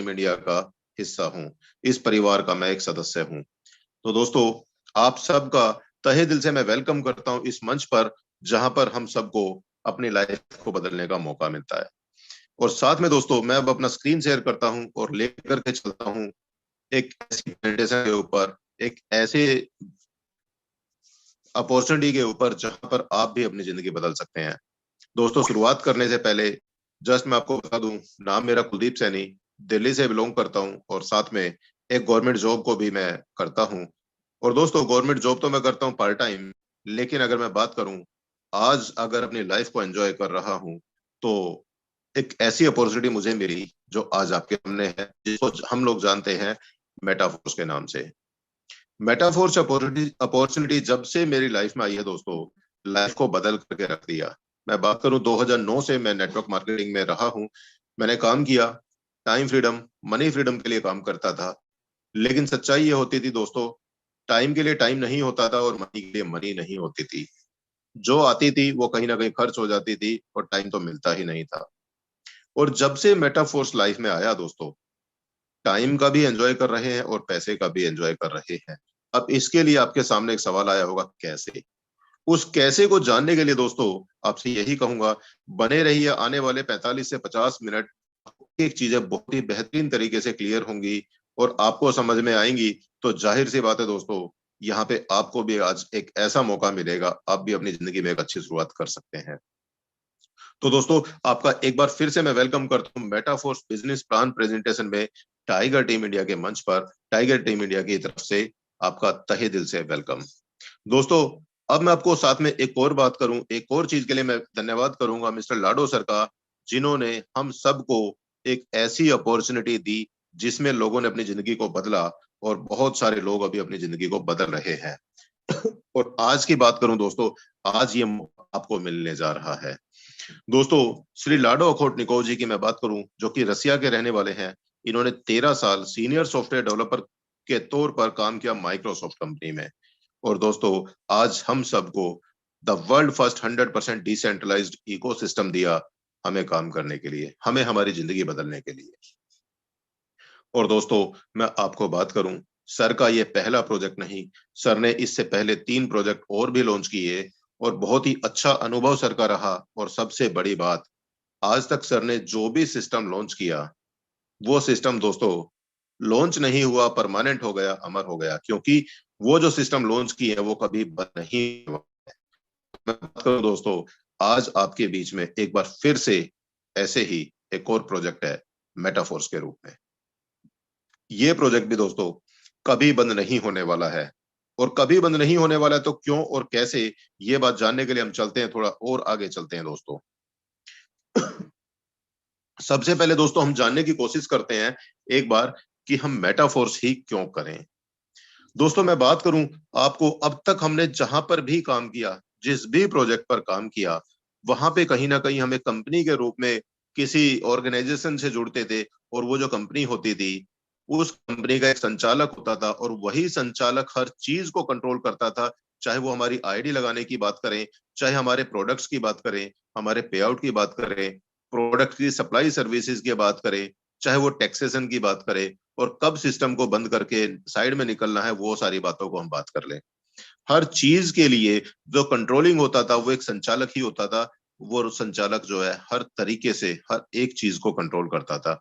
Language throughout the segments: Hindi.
टीम इंडिया का हिस्सा हूं। इस परिवार का मैं एक सदस्य हूं। तो दोस्तों, आप सबका तहे दिल से मैं वेलकम करता हूं इस मंच पर, जहां पर हम सबको अपनी लाइफ को बदलने का मौका मिलता है। और साथ में दोस्तों, मैं अब अपना स्क्रीन शेयर करता हूं और लेकर के चलता हूं एक ऐसी प्रेजेंटेशन के ऊपर, एक ऐसे अपॉर्चुनिटी के ऊपर जहां पर आप भी अपनी जिंदगी बदल सकते हैं। दोस्तों, शुरुआत करने से पहले जस्ट मैं आपको बता दूं, नाम मेरा कुलदीप सैनी, दिल्ली से बिलोंग करता हूं और साथ में एक गवर्नमेंट जॉब को भी मैं करता हूं। और दोस्तों, गवर्नमेंट जॉब तो मैं करता हूं पार्ट टाइम, लेकिन अगर मैं बात करूं, आज अगर अपनी लाइफ को एंजॉय कर रहा हूं, तो एक ऐसी अपॉर्चुनिटी मुझे मिली जो आज आपके सामने है, जिसको हम लोग जानते हैं मेटाफोर्स के नाम से। मेटाफोर्स अपॉर्चुनिटी जब से मेरी लाइफ में आई है दोस्तों, लाइफ को बदल करके रख दिया। मैं बात करूं, 2009 से मैं नेटवर्क मार्केटिंग में रहा हूं। मैंने काम किया, टाइम फ्रीडम, मनी फ्रीडम के लिए काम करता था। लेकिन सच्चाई ये होती थी दोस्तों, टाइम के लिए टाइम नहीं होता था और मनी के लिए मनी नहीं होती थी। जो आती थी वो कहीं ना कहीं खर्च हो जाती थी और टाइम तो मिलता ही नहीं था। और जब से मेटाफोर्स लाइफ में आया दोस्तों, टाइम का भी एंजॉय कर रहे हैं और पैसे का भी एंजॉय कर रहे हैं। अब इसके लिए आपके सामने एक सवाल आया होगा, कैसे? उस कैसे को जानने के लिए दोस्तों, आपसे यही कहूंगा, बने रहिए। आने वाले 45 से 50 मिनट एक चीजें बहुत ही बेहतरीन तरीके से क्लियर होंगी और आपको समझ में आएंगी। तो जाहिर सी बात है दोस्तों, यहाँ पे आपको भी आज एक ऐसा मौका मिलेगा, आप भी अपनी जिंदगी में एक अच्छी शुरुआत कर सकते हैं। तो दोस्तों, आपका एक बार फिर से मैं वेलकम करता हूं मेटाफोर्स बिजनेस प्लान प्रेजेंटेशन में, टाइगर टीम इंडिया के मंच पर। टाइगर टीम इंडिया की तरफ से आपका तहे दिल से वेलकम। दोस्तों, अब मैं आपको साथ में एक और बात करूं, एक और चीज के लिए मैं धन्यवाद करूंगा मिस्टर लाडो सर का, जिन्होंने हम सबको एक ऐसी अपॉर्चुनिटी दी जिसमें लोगों ने अपनी जिंदगी को बदला और बहुत सारे लोग अभी अपनी जिंदगी को बदल रहे हैं। और आज की बात करूं दोस्तों, आज ये मौका आपको मिलने जा रहा है। दोस्तों, श्री लाडो अखोटनिकोव जी की मैं बात करूं, जो कि रसिया के रहने वाले हैं। इन्होंने 13 साल सीनियर सॉफ्टवेयर डेवलपर के तौर पर काम किया माइक्रोसॉफ्ट कंपनी में। और दोस्तों, आज हम सबको the world first 100% decentralised ecosystem दिया हमें काम करने के लिए, हमें हमारी जिंदगी बदलने के लिए। और दोस्तों, मैं आपको बात करूं, सर का ये पहला प्रोजेक्ट नहीं, सर ने इससे पहले 3 प्रोजेक्ट और भी लॉन्च किए और बहुत ही अच्छा अनुभव सर का रहा। और सबसे बड़ी बात, आज तक सर ने जो भी सिस्टम लॉन्च किया, वो सिस्टम दोस्तों लॉन्च नहीं हुआ, परमानेंट हो गया, अमर हो गया, क्योंकि वो जो सिस्टम लॉन्च किए हैं वो कभी बंद नहीं हुआ। मैं बात करूं दोस्तों, आज आपके बीच में एक बार फिर से ऐसे ही एक और प्रोजेक्ट है मेटाफोर्स के रूप में। ये प्रोजेक्ट भी दोस्तों कभी बंद नहीं होने वाला है। और कभी बंद नहीं होने वाला है तो क्यों और कैसे, ये बात जानने के लिए हम चलते हैं, थोड़ा और आगे चलते हैं दोस्तों। सबसे पहले दोस्तों, हम जानने की कोशिश करते हैं एक बार कि हम मेटाफोर्स ही क्यों करें। दोस्तों, मैं बात करूं आपको, अब तक हमने जहां पर भी काम किया, जिस भी प्रोजेक्ट पर काम किया, वहां पे कहीं ना कहीं हमें कंपनी के रूप में किसी ऑर्गेनाइजेशन से जुड़ते थे। और वो जो कंपनी होती थी, उस कंपनी का एक संचालक होता था और वही संचालक हर चीज को कंट्रोल करता था। चाहे वो हमारी आईडी लगाने की बात करें, चाहे हमारे प्रोडक्ट्स की बात करें, हमारे पे आउट की बात करें, प्रोडक्ट की सप्लाई सर्विसेज की बात करें, चाहे वो टैक्सेशन की बात करें, और कब सिस्टम को बंद करके साइड में निकलना है, वो सारी बातों को हम बात कर लें। हर चीज के लिए जो कंट्रोलिंग होता था वो एक संचालक ही होता था। वो संचालक जो है हर तरीके से हर एक चीज को कंट्रोल करता था।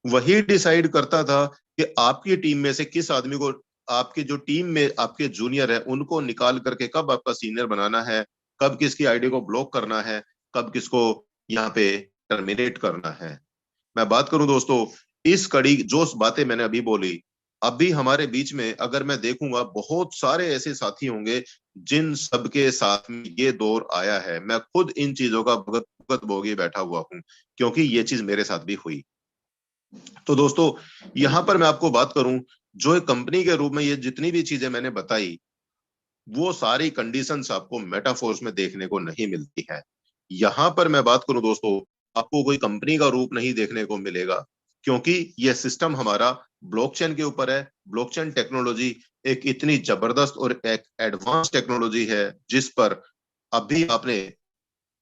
वही डिसाइड करता था कि आपकी टीम में से किस आदमी को, आपकी जो टीम में आपके जूनियर है, उनको निकाल करके कब आपका सीनियर बनाना है, कब किसकी आईडी को ब्लॉक करना है, कब किसको यहाँ पे टर्मिनेट करना है। मैं बात करूं दोस्तों, इस कड़ी जो बातें मैंने अभी बोली, अभी हमारे बीच में अगर मैं देखूंगा, बहुत सारे ऐसे साथी होंगे जिन सबके साथ में ये दौर आया है। मैं खुद इन चीजों का भुगत भुगत भोगी बैठा हुआ हूं, क्योंकि ये चीज मेरे साथ भी हुई। तो दोस्तों, यहां पर मैं आपको बात करूं, जो एक कंपनी के रूप में ये जितनी भी चीजें मैंने बताई, वो सारी कंडीशंस आपको मेटाफोर्स में देखने को नहीं मिलती है। यहां पर मैं बात करूं दोस्तों, आपको कोई कंपनी का रूप नहीं देखने को मिलेगा, क्योंकि यह सिस्टम हमारा ब्लॉकचेन के ऊपर है। ब्लॉकचेन टेक्नोलॉजी एक इतनी जबरदस्त और एक एडवांस टेक्नोलॉजी है, जिस पर अभी आपने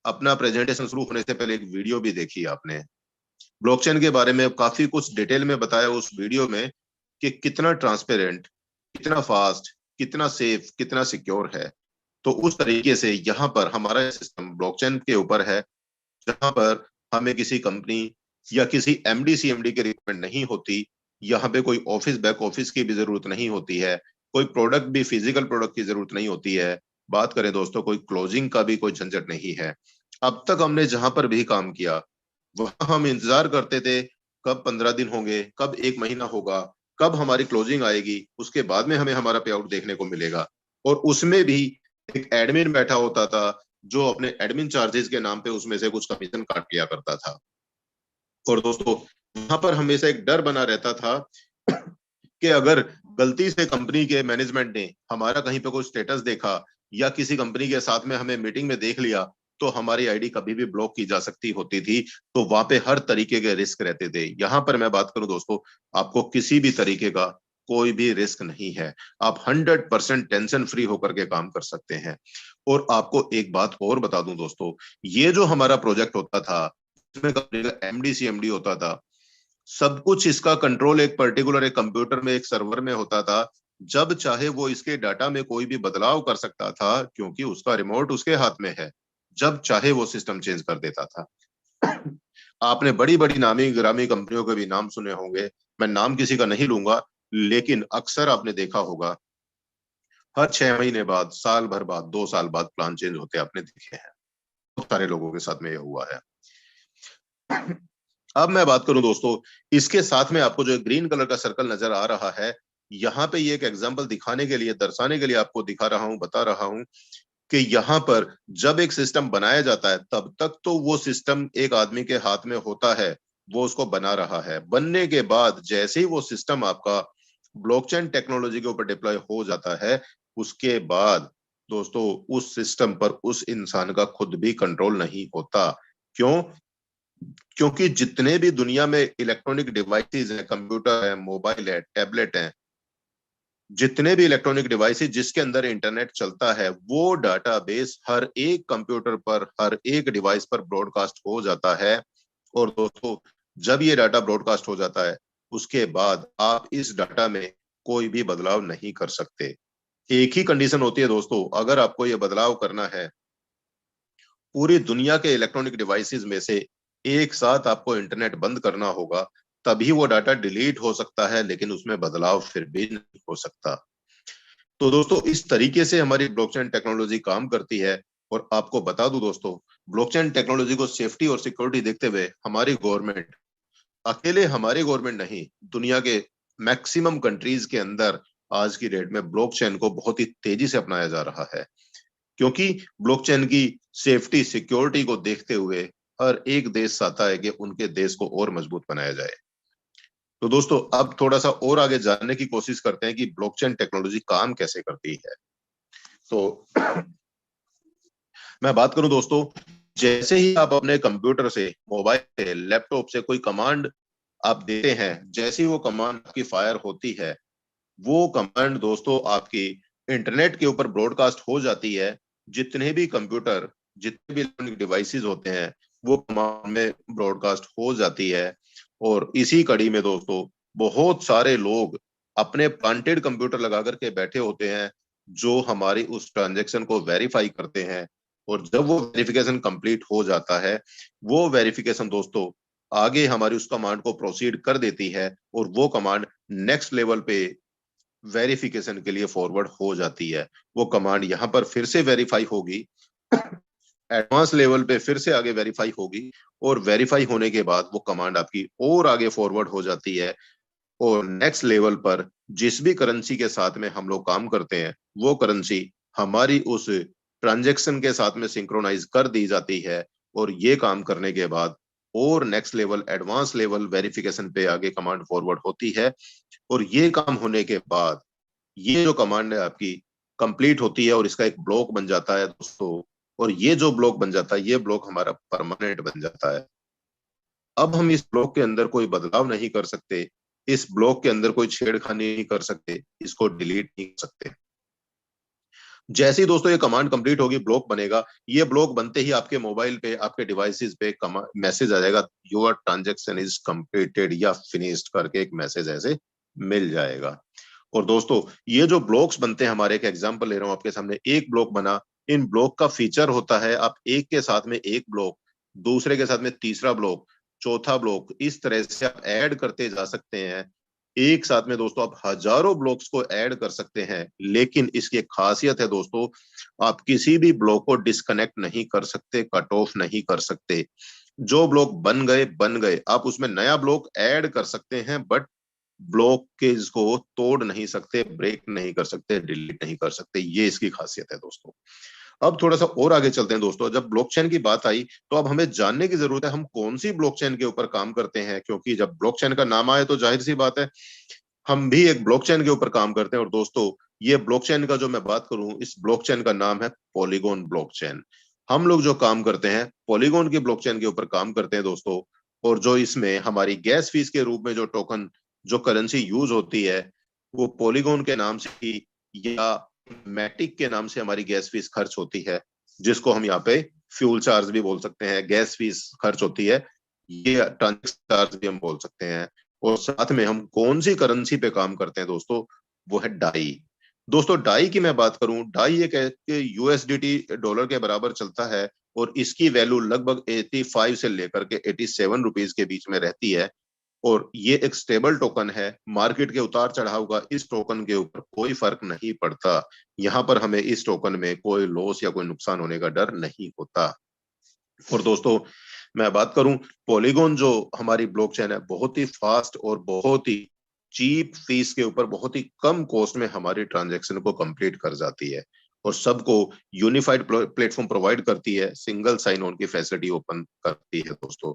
अपना प्रेजेंटेशन शुरू होने से पहले एक वीडियो भी देखी आपने। ब्लॉकचेन के बारे में काफी कुछ डिटेल में बताया उस वीडियो में कि कितना ट्रांसपेरेंट, कितना फास्ट, कितना सेफ, कितना सिक्योर है। तो उस तरीके से यहाँ पर हमारा सिस्टम ब्लॉकचेन के ऊपर है, जहां पर हमें किसी कंपनी या किसी एमडी सीएमडी की रिक्वायरमेंट नहीं होती। यहाँ पे कोई ऑफिस बैक ऑफिस की भी जरूरत नहीं होती है, कोई प्रोडक्ट भी फिजिकल प्रोडक्ट की जरूरत नहीं होती है। बात करें दोस्तों, कोई क्लोजिंग का भी कोई झंझट नहीं है। अब तक हमने जहां पर भी काम किया वहां हम इंतजार करते थे कब 15 दिन होंगे, कब 1 महीना होगा, कब हमारी क्लोजिंग आएगी, उसके बाद में हमें हमारा पे आउट देखने को मिलेगा। और उसमें भी एक एडमिन बैठा होता था जो अपने एडमिन चार्जेस के नाम पे उसमें से कुछ कमीशन काट लिया करता था। और दोस्तों वहां पर हमेशा एक डर बना रहता था कि अगर गलती से कंपनी के मैनेजमेंट ने हमारा कहीं पे कोई स्टेटस देखा या किसी कंपनी के साथ में हमें मीटिंग में देख लिया तो हमारी आईडी कभी भी ब्लॉक की जा सकती होती थी। तो वहां पे हर तरीके के रिस्क रहते थे। यहाँ पर मैं बात करूं दोस्तों, आपको किसी भी तरीके का कोई भी रिस्क नहीं है। आप 100% टेंशन फ्री होकर के काम कर सकते हैं। और आपको एक बात और बता दूं दोस्तों, ये जो हमारा प्रोजेक्ट होता था इसमें कंपनी का एमडी सीएमडी होता था, सब कुछ इसका कंट्रोल एक पर्टिकुलर एक कंप्यूटर में एक सर्वर में होता था। जब चाहे वो इसके डाटा में कोई भी बदलाव कर सकता था क्योंकि उसका रिमोट उसके हाथ में है। जब चाहे वो सिस्टम चेंज कर देता था। आपने बड़ी बड़ी नामी गिरामी कंपनियों के भी नाम सुने होंगे, मैं नाम किसी का नहीं लूंगा, लेकिन अक्सर आपने देखा होगा हर 6 महीने बाद, साल भर बाद, 2 साल बाद प्लान चेंज होते आपने देखे हैं। बहुत सारे लोगों के साथ में यह हुआ है। अब मैं बात करूं दोस्तों, इसके साथ में आपको जो ग्रीन कलर का सर्कल नजर आ रहा है, यहाँ पे ये एक एग्जांपल दिखाने के लिए, दर्शाने के लिए आपको दिखा रहा हूं, बता रहा हूं कि यहाँ पर जब एक सिस्टम बनाया जाता है तब तक तो वो सिस्टम एक आदमी के हाथ में होता है, वो उसको बना रहा है। बनने के बाद जैसे ही वो सिस्टम आपका ब्लॉकचेन टेक्नोलॉजी के ऊपर डिप्लॉय हो जाता है, उसके बाद दोस्तों उस सिस्टम पर उस इंसान का खुद भी कंट्रोल नहीं होता। क्यों? क्योंकि जितने भी दुनिया में इलेक्ट्रॉनिक डिवाइसेस हैं, कंप्यूटर है, मोबाइल है, टैबलेट है, जितने भी इलेक्ट्रॉनिक डिवाइसेस जिसके अंदर इंटरनेट चलता है, वो डाटाबेस हर एक कंप्यूटर पर, हर एक डिवाइस पर ब्रॉडकास्ट हो जाता है। और दोस्तों जब ये डाटा ब्रॉडकास्ट हो जाता है उसके बाद आप इस डाटा में कोई भी बदलाव नहीं कर सकते। एक ही कंडीशन होती है दोस्तों, अगर आपको ये बदलाव करना है पूरी दुनिया के इलेक्ट्रॉनिक डिवाइसेस में से एक साथ आपको इंटरनेट बंद करना होगा, तभी वो डाटा डिलीट हो सकता है, लेकिन उसमें बदलाव फिर भी नहीं हो सकता। तो दोस्तों इस तरीके से हमारी ब्लॉकचेन टेक्नोलॉजी काम करती है। और आपको बता दूं दोस्तों, ब्लॉकचेन टेक्नोलॉजी को सेफ्टी और सिक्योरिटी देखते हुए हमारी गवर्नमेंट, अकेले हमारी गवर्नमेंट नहीं, दुनिया के मैक्सिमम कंट्रीज के अंदर आज की डेट में ब्लॉकचेन को बहुत ही तेजी से अपनाया जा रहा है। क्योंकि ब्लॉकचेन की सेफ्टी सिक्योरिटी को देखते हुए हर एक देश चाहता है कि उनके देश को और मजबूत बनाया जाए। तो दोस्तों अब थोड़ा सा और आगे जानने की कोशिश करते हैं कि ब्लॉकचेन टेक्नोलॉजी काम कैसे करती है। तो मैं बात करूं दोस्तों, जैसे ही आप अपने कंप्यूटर से, मोबाइल से, लैपटॉप से कोई कमांड आप देते हैं, जैसे ही वो कमांड आपकी फायर होती है, वो कमांड दोस्तों आपकी इंटरनेट के ऊपर ब्रॉडकास्ट हो जाती है। जितने भी कंप्यूटर, जितने भी इलेक्ट्रॉनिक डिवाइसेस होते हैं, वो कमांड में ब्रॉडकास्ट हो जाती है। और इसी कड़ी में दोस्तों बहुत सारे लोग अपने प्लांटेड कंप्यूटर लगा करके बैठे होते हैं जो हमारी उस ट्रांजेक्शन को वेरीफाई करते हैं। और जब वो वेरिफिकेशन कंप्लीट हो जाता है, वो वेरिफिकेशन दोस्तों आगे हमारी उस कमांड को प्रोसीड कर देती है और वो कमांड नेक्स्ट लेवल पे वेरिफिकेशन के लिए फॉरवर्ड हो जाती है। वो कमांड यहाँ पर फिर से वेरीफाई होगी, एडवांस लेवल पे फिर से आगे वेरीफाई होगी, और वेरीफाई होने के बाद वो कमांड आपकी और आगे फॉरवर्ड हो जाती है। और नेक्स्ट लेवल पर जिस भी करेंसी के साथ में हम लोग काम करते हैं, वो करेंसी हमारी उस ट्रांजेक्शन के साथ में सिंक्रोनाइज कर दी जाती है। और ये काम करने के बाद और next level, advance level verification पे आगे कमांड फॉरवर्ड होती है। और ये काम होने के बाद ये जो कमांड है आपकी कंप्लीट होती है और इसका एक ब्लॉक बन जाता है दोस्तों। और ये जो ब्लॉक बन जाता है, ये ब्लॉक हमारा परमानेंट बन जाता है। अब हम इस ब्लॉक के अंदर कोई बदलाव नहीं कर सकते, इस ब्लॉक के अंदर कोई छेड़खानी नहीं कर सकते, इसको डिलीट नहीं कर सकते। जैसे ही दोस्तों ये कमांड कंप्लीट होगी, ब्लॉक बनेगा। ये ब्लॉक बनते ही आपके मोबाइल पे, आपके डिवाइसेस पे मैसेज आ जाएगा, योर ट्रांजेक्शन इज कंप्लीटेड या फिनिश्ड करके एक मैसेज ऐसे मिल जाएगा। और दोस्तों ये जो ब्लॉक्स बनते हैं हमारे, एक एग्जांपल ले रहा हूं आपके सामने, एक ब्लॉक बना, इन ब्लॉक का फीचर होता है आप एक के साथ में एक ब्लॉक, दूसरे के साथ में तीसरा ब्लॉक, चौथा ब्लॉक, इस तरह से आप ऐड करते जा सकते हैं। एक साथ में दोस्तों आप हजारों ब्लॉक्स को ऐड कर सकते हैं। लेकिन इसकी एक खासियत है दोस्तों, आप किसी भी ब्लॉक को डिस्कनेक्ट नहीं कर सकते, कट ऑफ नहीं कर सकते। जो ब्लॉक बन गए, आप उसमें नया ब्लॉक ऐड कर सकते हैं, बट ब्लॉकेज को तोड़ नहीं सकते, ब्रेक नहीं कर सकते, डिलीट नहीं कर सकते। ये इसकी खासियत है दोस्तों। अब थोड़ा सा और आगे चलते हैं दोस्तों। जब ब्लॉकचेन की बात आई तो अब हमें जानने की जरूरत है हम कौन सी ब्लॉकचेन के ऊपर काम करते हैं, क्योंकि जब ब्लॉकचेन का नाम आए तो जाहिर सी बात है हम भी एक ब्लॉकचेन के ऊपर काम करते हैं। और दोस्तों ये ब्लॉकचेन का जो मैं बात करूं, इस ब्लॉकचेन का नाम है पॉलीगॉन ब्लॉकचेन। हम लोग जो काम करते हैं पॉलीगॉन की ब्लॉकचेन के ऊपर काम करते हैं दोस्तों। और जो इसमें हमारी गैस फीस के रूप में जो टोकन, जो करेंसी यूज होती है, वो पॉलीगॉन के नाम से ही या मैटिक के नाम से हमारी गैस फीस खर्च होती है, जिसको हम यहाँ पे फ्यूल चार्ज भी बोल सकते हैं, गैस फीस खर्च होती है, ये ट्रांजेक्शन चार्ज भी हम बोल सकते हैं। और साथ में हम कौन सी करेंसी पे काम करते हैं दोस्तों, वो है डाई। दोस्तों डाई की मैं बात करूं, डाई एक यूएसडीटी डॉलर के बराबर चलता है, और इसकी वैल्यू लगभग 85 से लेकर के 87 रुपीज के बीच में रहती है। और ये एक स्टेबल टोकन है, मार्केट के उतार चढ़ाव का इस टोकन के ऊपर कोई फर्क नहीं पड़ता। यहाँ पर हमें इस टोकन में कोई लॉस या कोई नुकसान होने का डर नहीं होता। और दोस्तों मैं बात करूं, पॉलीगॉन जो हमारी ब्लॉकचेन है, बहुत ही फास्ट और बहुत ही चीप फीस के ऊपर बहुत ही कम कॉस्ट में हमारी ट्रांजैक्शन को कंप्लीट कर जाती है, और सबको यूनिफाइड प्लेटफॉर्म प्रोवाइड करती है, सिंगल साइन ऑन की फैसिलिटी ओपन करती है दोस्तों।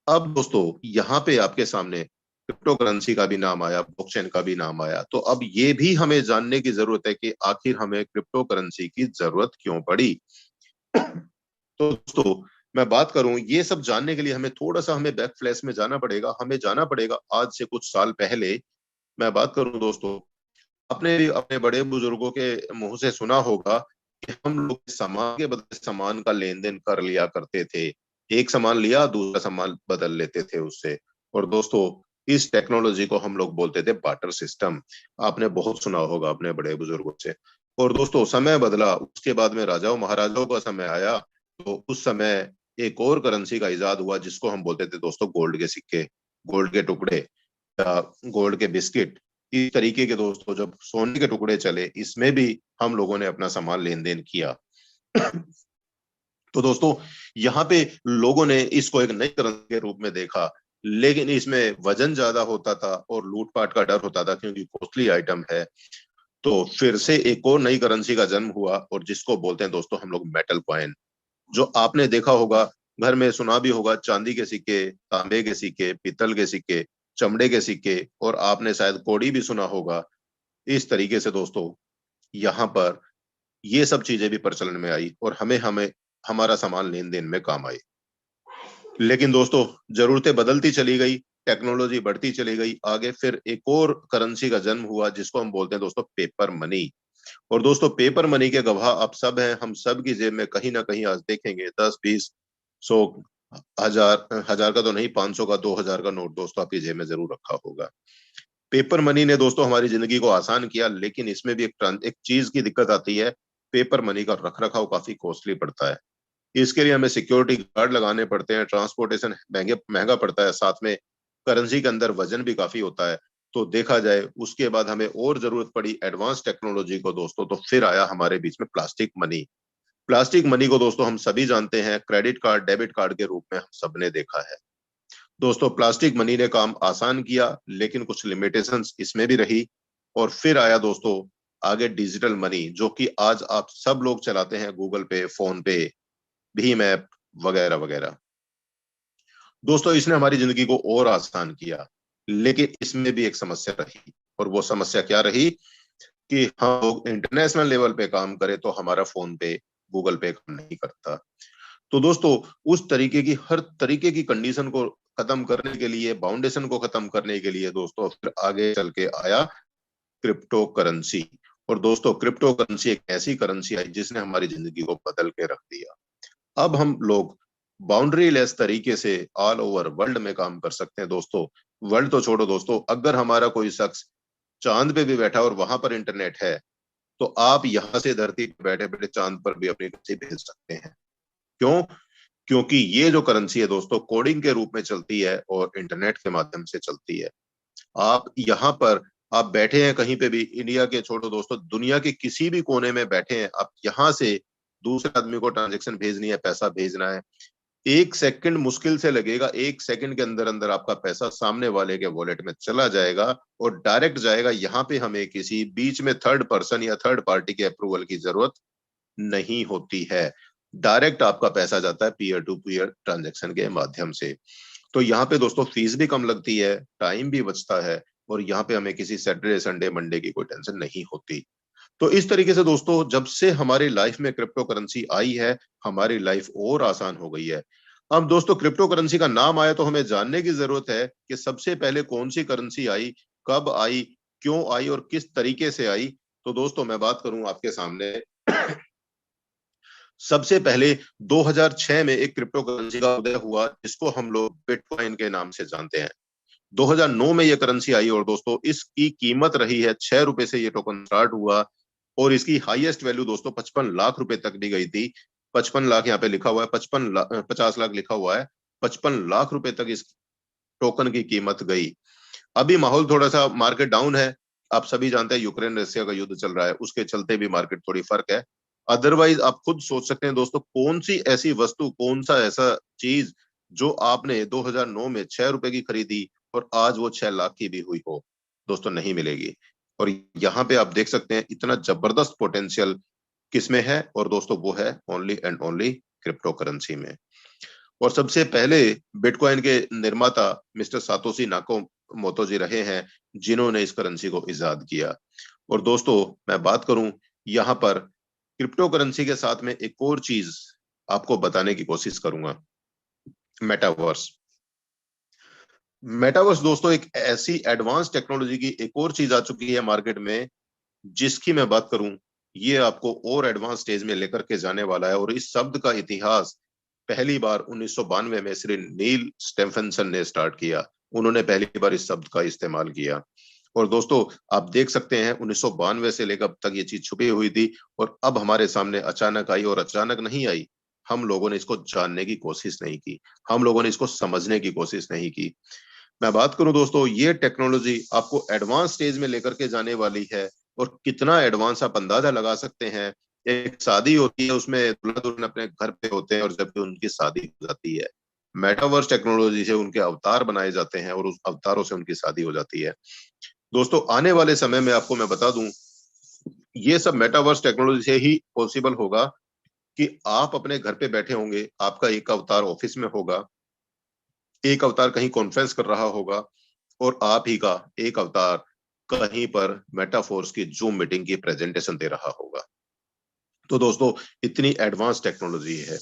अब दोस्तों यहाँ पे आपके सामने क्रिप्टो करेंसी का भी नाम आया, ब्लॉकचेन का भी नाम आया, तो अब ये भी हमें जानने की जरूरत है कि आखिर हमें क्रिप्टो करेंसी की जरूरत क्यों पड़ी। तो दोस्तों मैं बात करूं, ये सब जानने के लिए हमें थोड़ा सा हमें बैक फ्लैश में जाना पड़ेगा, हमें जाना पड़ेगा आज से कुछ साल पहले। मैं बात करूं दोस्तों, आपने भी अपने बड़े बुजुर्गों के मुंह से सुना होगा कि हम लोग सामान के बदले सामान का लेन देन कर लिया करते थे। एक सामान लिया, दूसरा सामान बदल लेते थे उससे। और दोस्तों इस टेक्नोलॉजी को हम लोग बोलते थे बार्टर सिस्टम। आपने बहुत सुना होगा अपने बड़े बुजुर्गों से। और दोस्तों समय बदला, उसके बाद में राजाओं महाराजाओं का समय आया, तो उस समय एक और करेंसी का इजाद हुआ, जिसको हम बोलते थे दोस्तों गोल्ड के सिक्के, गोल्ड के टुकड़े, या गोल्ड के बिस्किट। इस तरीके के दोस्तों जब सोने के टुकड़े चले, इसमें भी हम लोगों ने अपना सामान लेन देन किया। तो दोस्तों यहाँ पे लोगों ने इसको एक नई करेंसी के रूप में देखा, लेकिन इसमें वजन ज्यादा होता था और लूटपाट का डर होता था, क्योंकि कॉस्टली आइटम है। तो फिर से एक और नई करेंसी का जन्म हुआ, और जिसको बोलते हैं दोस्तों हम लोग मेटल कॉइन। जो आपने देखा होगा, घर में सुना भी होगा, चांदी के सिक्के, तांबे के सिक्के, पीतल के सिक्के, चमड़े के सिक्के, और आपने शायद कौड़ी भी सुना होगा। इस तरीके से दोस्तों यहाँ पर ये सब चीजें भी प्रचलन में आई, और हमें हमें हमारा सामान लेन देन में काम आई। लेकिन दोस्तों जरूरतें बदलती चली गई, टेक्नोलॉजी बढ़ती चली गई आगे, फिर एक और करेंसी का जन्म हुआ, जिसको हम बोलते हैं दोस्तों पेपर मनी। और दोस्तों पेपर मनी के गवाह आप सब हैं, हम सब की जेब में कहीं ना कहीं आज देखेंगे 10, 20, 100, हजार, हजार का तो नहीं, 500 का, 2000 का नोट दोस्तों आपकी जेब में जरूर रखा होगा। पेपर मनी ने दोस्तों हमारी जिंदगी को आसान किया, लेकिन इसमें भी एक चीज की दिक्कत आती है, पेपर मनी का रख रखाव काफी कॉस्टली पड़ता है। इसके लिए हमें सिक्योरिटी गार्ड लगाने पड़ते हैं, ट्रांसपोर्टेशन महंगा पड़ता है, साथ में करेंसी के अंदर वजन भी काफी होता है। तो देखा जाए उसके बाद हमें और जरूरत पड़ी एडवांस टेक्नोलॉजी को दोस्तों, तो फिर आया हमारे बीच में प्लास्टिक मनी। प्लास्टिक मनी को दोस्तों हम सभी जानते हैं, क्रेडिट कार्ड, डेबिट कार्ड के रूप में हम सबने देखा है। दोस्तों प्लास्टिक मनी ने काम आसान किया, लेकिन कुछ लिमिटेशंस इसमें भी रही। और फिर आया दोस्तों आगे डिजिटल मनी, जो कि आज आप सब लोग चलाते हैं, गूगल पे, फोन पे, भीम ऐप वगैरह वगैरह। दोस्तों इसने हमारी जिंदगी को और आसान किया, लेकिन इसमें भी एक समस्या रही। और वो समस्या क्या रही कि हम लोग इंटरनेशनल लेवल पे काम करें तो हमारा फोन पे, गूगल पे काम नहीं करता। तो दोस्तों उस तरीके की, हर तरीके की कंडीशन को खत्म करने के लिए, बाउंडेशन को खत्म करने के लिए दोस्तों फिर आगे चल के आया क्रिप्टो करेंसी। और दोस्तों क्रिप्टो करेंसी एक ऐसी करेंसी आई जिसने हमारी जिंदगी को बदल के रख दिया। अब हम लोग बाउंड्री लेस तरीके से ऑल ओवर वर्ल्ड में काम कर सकते हैं दोस्तों। वर्ल्ड तो छोड़ो दोस्तों, अगर हमारा कोई शख्स चांद पे भी बैठा और वहां पर इंटरनेट है, तो आप यहां से धरती पे बैठे बैठे चांद पर भी अपनी करेंसी भेज सकते हैं। क्यों? क्योंकि ये जो करेंसी है दोस्तों कोडिंग के रूप में चलती है और इंटरनेट के माध्यम से चलती है। आप यहाँ पर आप बैठे हैं कहीं पे भी, इंडिया के छोड़ो दोस्तों, दुनिया के किसी भी कोने में बैठे हैं, आप यहाँ से दूसरे आदमी को ट्रांजेक्शन भेजनी है, पैसा भेजना है, 1 सेकंड मुश्किल से लगेगा, 1 सेकंड के अंदर अंदर आपका पैसा सामने वाले के वॉलेट में चला जाएगा और डायरेक्ट जाएगा। यहाँ पे हमें किसी बीच में थर्ड पर्सन या थर्ड पार्टी के अप्रूवल की जरूरत नहीं होती है। डायरेक्ट आपका पैसा जाता है पीयर टू पीयर ट्रांजेक्शन के माध्यम से। तो यहाँ पे दोस्तों फीस भी कम लगती है, टाइम भी बचता है, और यहाँ पे हमें किसी सैटरडे संडे मंडे की कोई टेंशन नहीं होती। तो इस तरीके से दोस्तों जब से हमारी लाइफ में क्रिप्टो करेंसी आई है, हमारी लाइफ और आसान हो गई है। अब दोस्तों क्रिप्टो करेंसी का नाम आया तो हमें जानने की जरूरत है कि सबसे पहले कौन सी करेंसी आई, कब आई, क्यों आई और किस तरीके से आई। तो दोस्तों मैं बात करूं आपके सामने, सबसे पहले 2006 में एक क्रिप्टो करेंसी का उदय हुआ जिसको हम लोग बिटकॉइन के नाम से जानते हैं। 2009 में ये करेंसी आई और दोस्तों इसकी कीमत रही है 6 रुपए से ये टोकन स्टार्ट हुआ और इसकी हाईएस्ट वैल्यू दोस्तों 55 लाख रुपए तक भी गई थी। 55 लाख यहाँ पे लिखा हुआ है, 50 लाख लिखा हुआ है, 55 लाख रुपए तक इस टोकन की कीमत गई। अभी माहौल थोड़ा सा मार्केट डाउन है, आप सभी जानते हैं यूक्रेन रशिया का युद्ध चल रहा है, उसके चलते भी मार्केट थोड़ी फर्क है। अदरवाइज आप खुद सोच सकते हैं दोस्तों, कौन सी ऐसी वस्तु, कौन सा ऐसा चीज जो आपने 2009 में 6 रुपए की खरीदी और आज वो 6 लाख की भी हुई हो, दोस्तों नहीं मिलेगी। और यहाँ पे आप देख सकते हैं इतना जबरदस्त पोटेंशियल किसमें है, और दोस्तों वो है only and only crypto currency में। और सबसे पहले बिटकॉइन के निर्माता मिस्टर सातोशी नाकामोटो जी रहे हैं जिन्होंने इस करेंसी को इजाद किया। और दोस्तों मैं बात करूं यहाँ पर क्रिप्टो करेंसी के साथ में एक और चीज आपको बताने की कोशिश करूंगा, मेटावर्स। मेटावर्स दोस्तों एक ऐसी एडवांस टेक्नोलॉजी की एक और चीज आ चुकी है मार्केट में, जिसकी मैं बात करूं, ये आपको और एडवांस स्टेज में लेकर के जाने वाला है। और इस शब्द का इतिहास पहली बार 1992 में श्री नील स्टेफेंसन ने स्टार्ट किया। उन्होंने पहली बार इस शब्द का इस्तेमाल किया। और दोस्तों आप देख सकते हैं 1992 से लेकर अब तक ये चीज छुपी हुई थी और अब हमारे सामने अचानक आई, और अचानक नहीं आई, हम लोगों ने इसको जानने की कोशिश नहीं की, हम लोगों ने इसको समझने की कोशिश नहीं की। मैं बात करूं दोस्तों, ये टेक्नोलॉजी आपको एडवांस स्टेज में लेकर के जाने वाली है। और कितना एडवांस आप अंदाजा लगा सकते हैं, एक शादी होती है उसमें दूल्हा दुल्हन अपने घर पे होते हैं और जब भी उनकी शादी हो जाती है, मेटावर्स टेक्नोलॉजी से उनके अवतार बनाए जाते हैं और उस अवतारों से उनकी शादी हो जाती है। दोस्तों आने वाले समय में आपको मैं बता दूं, ये सब मेटावर्स टेक्नोलॉजी से ही पॉसिबल होगा कि आप अपने घर पे बैठे होंगे, आपका एक अवतार ऑफिस में होगा, एक अवतार कहीं कॉन्फ्रेंस कर रहा होगा, और आप ही का एक अवतार कहीं पर मेटाफोर्स की जूम मीटिंग की प्रेजेंटेशन दे रहा होगा। तो दोस्तों इतनी एडवांस टेक्नोलॉजी है।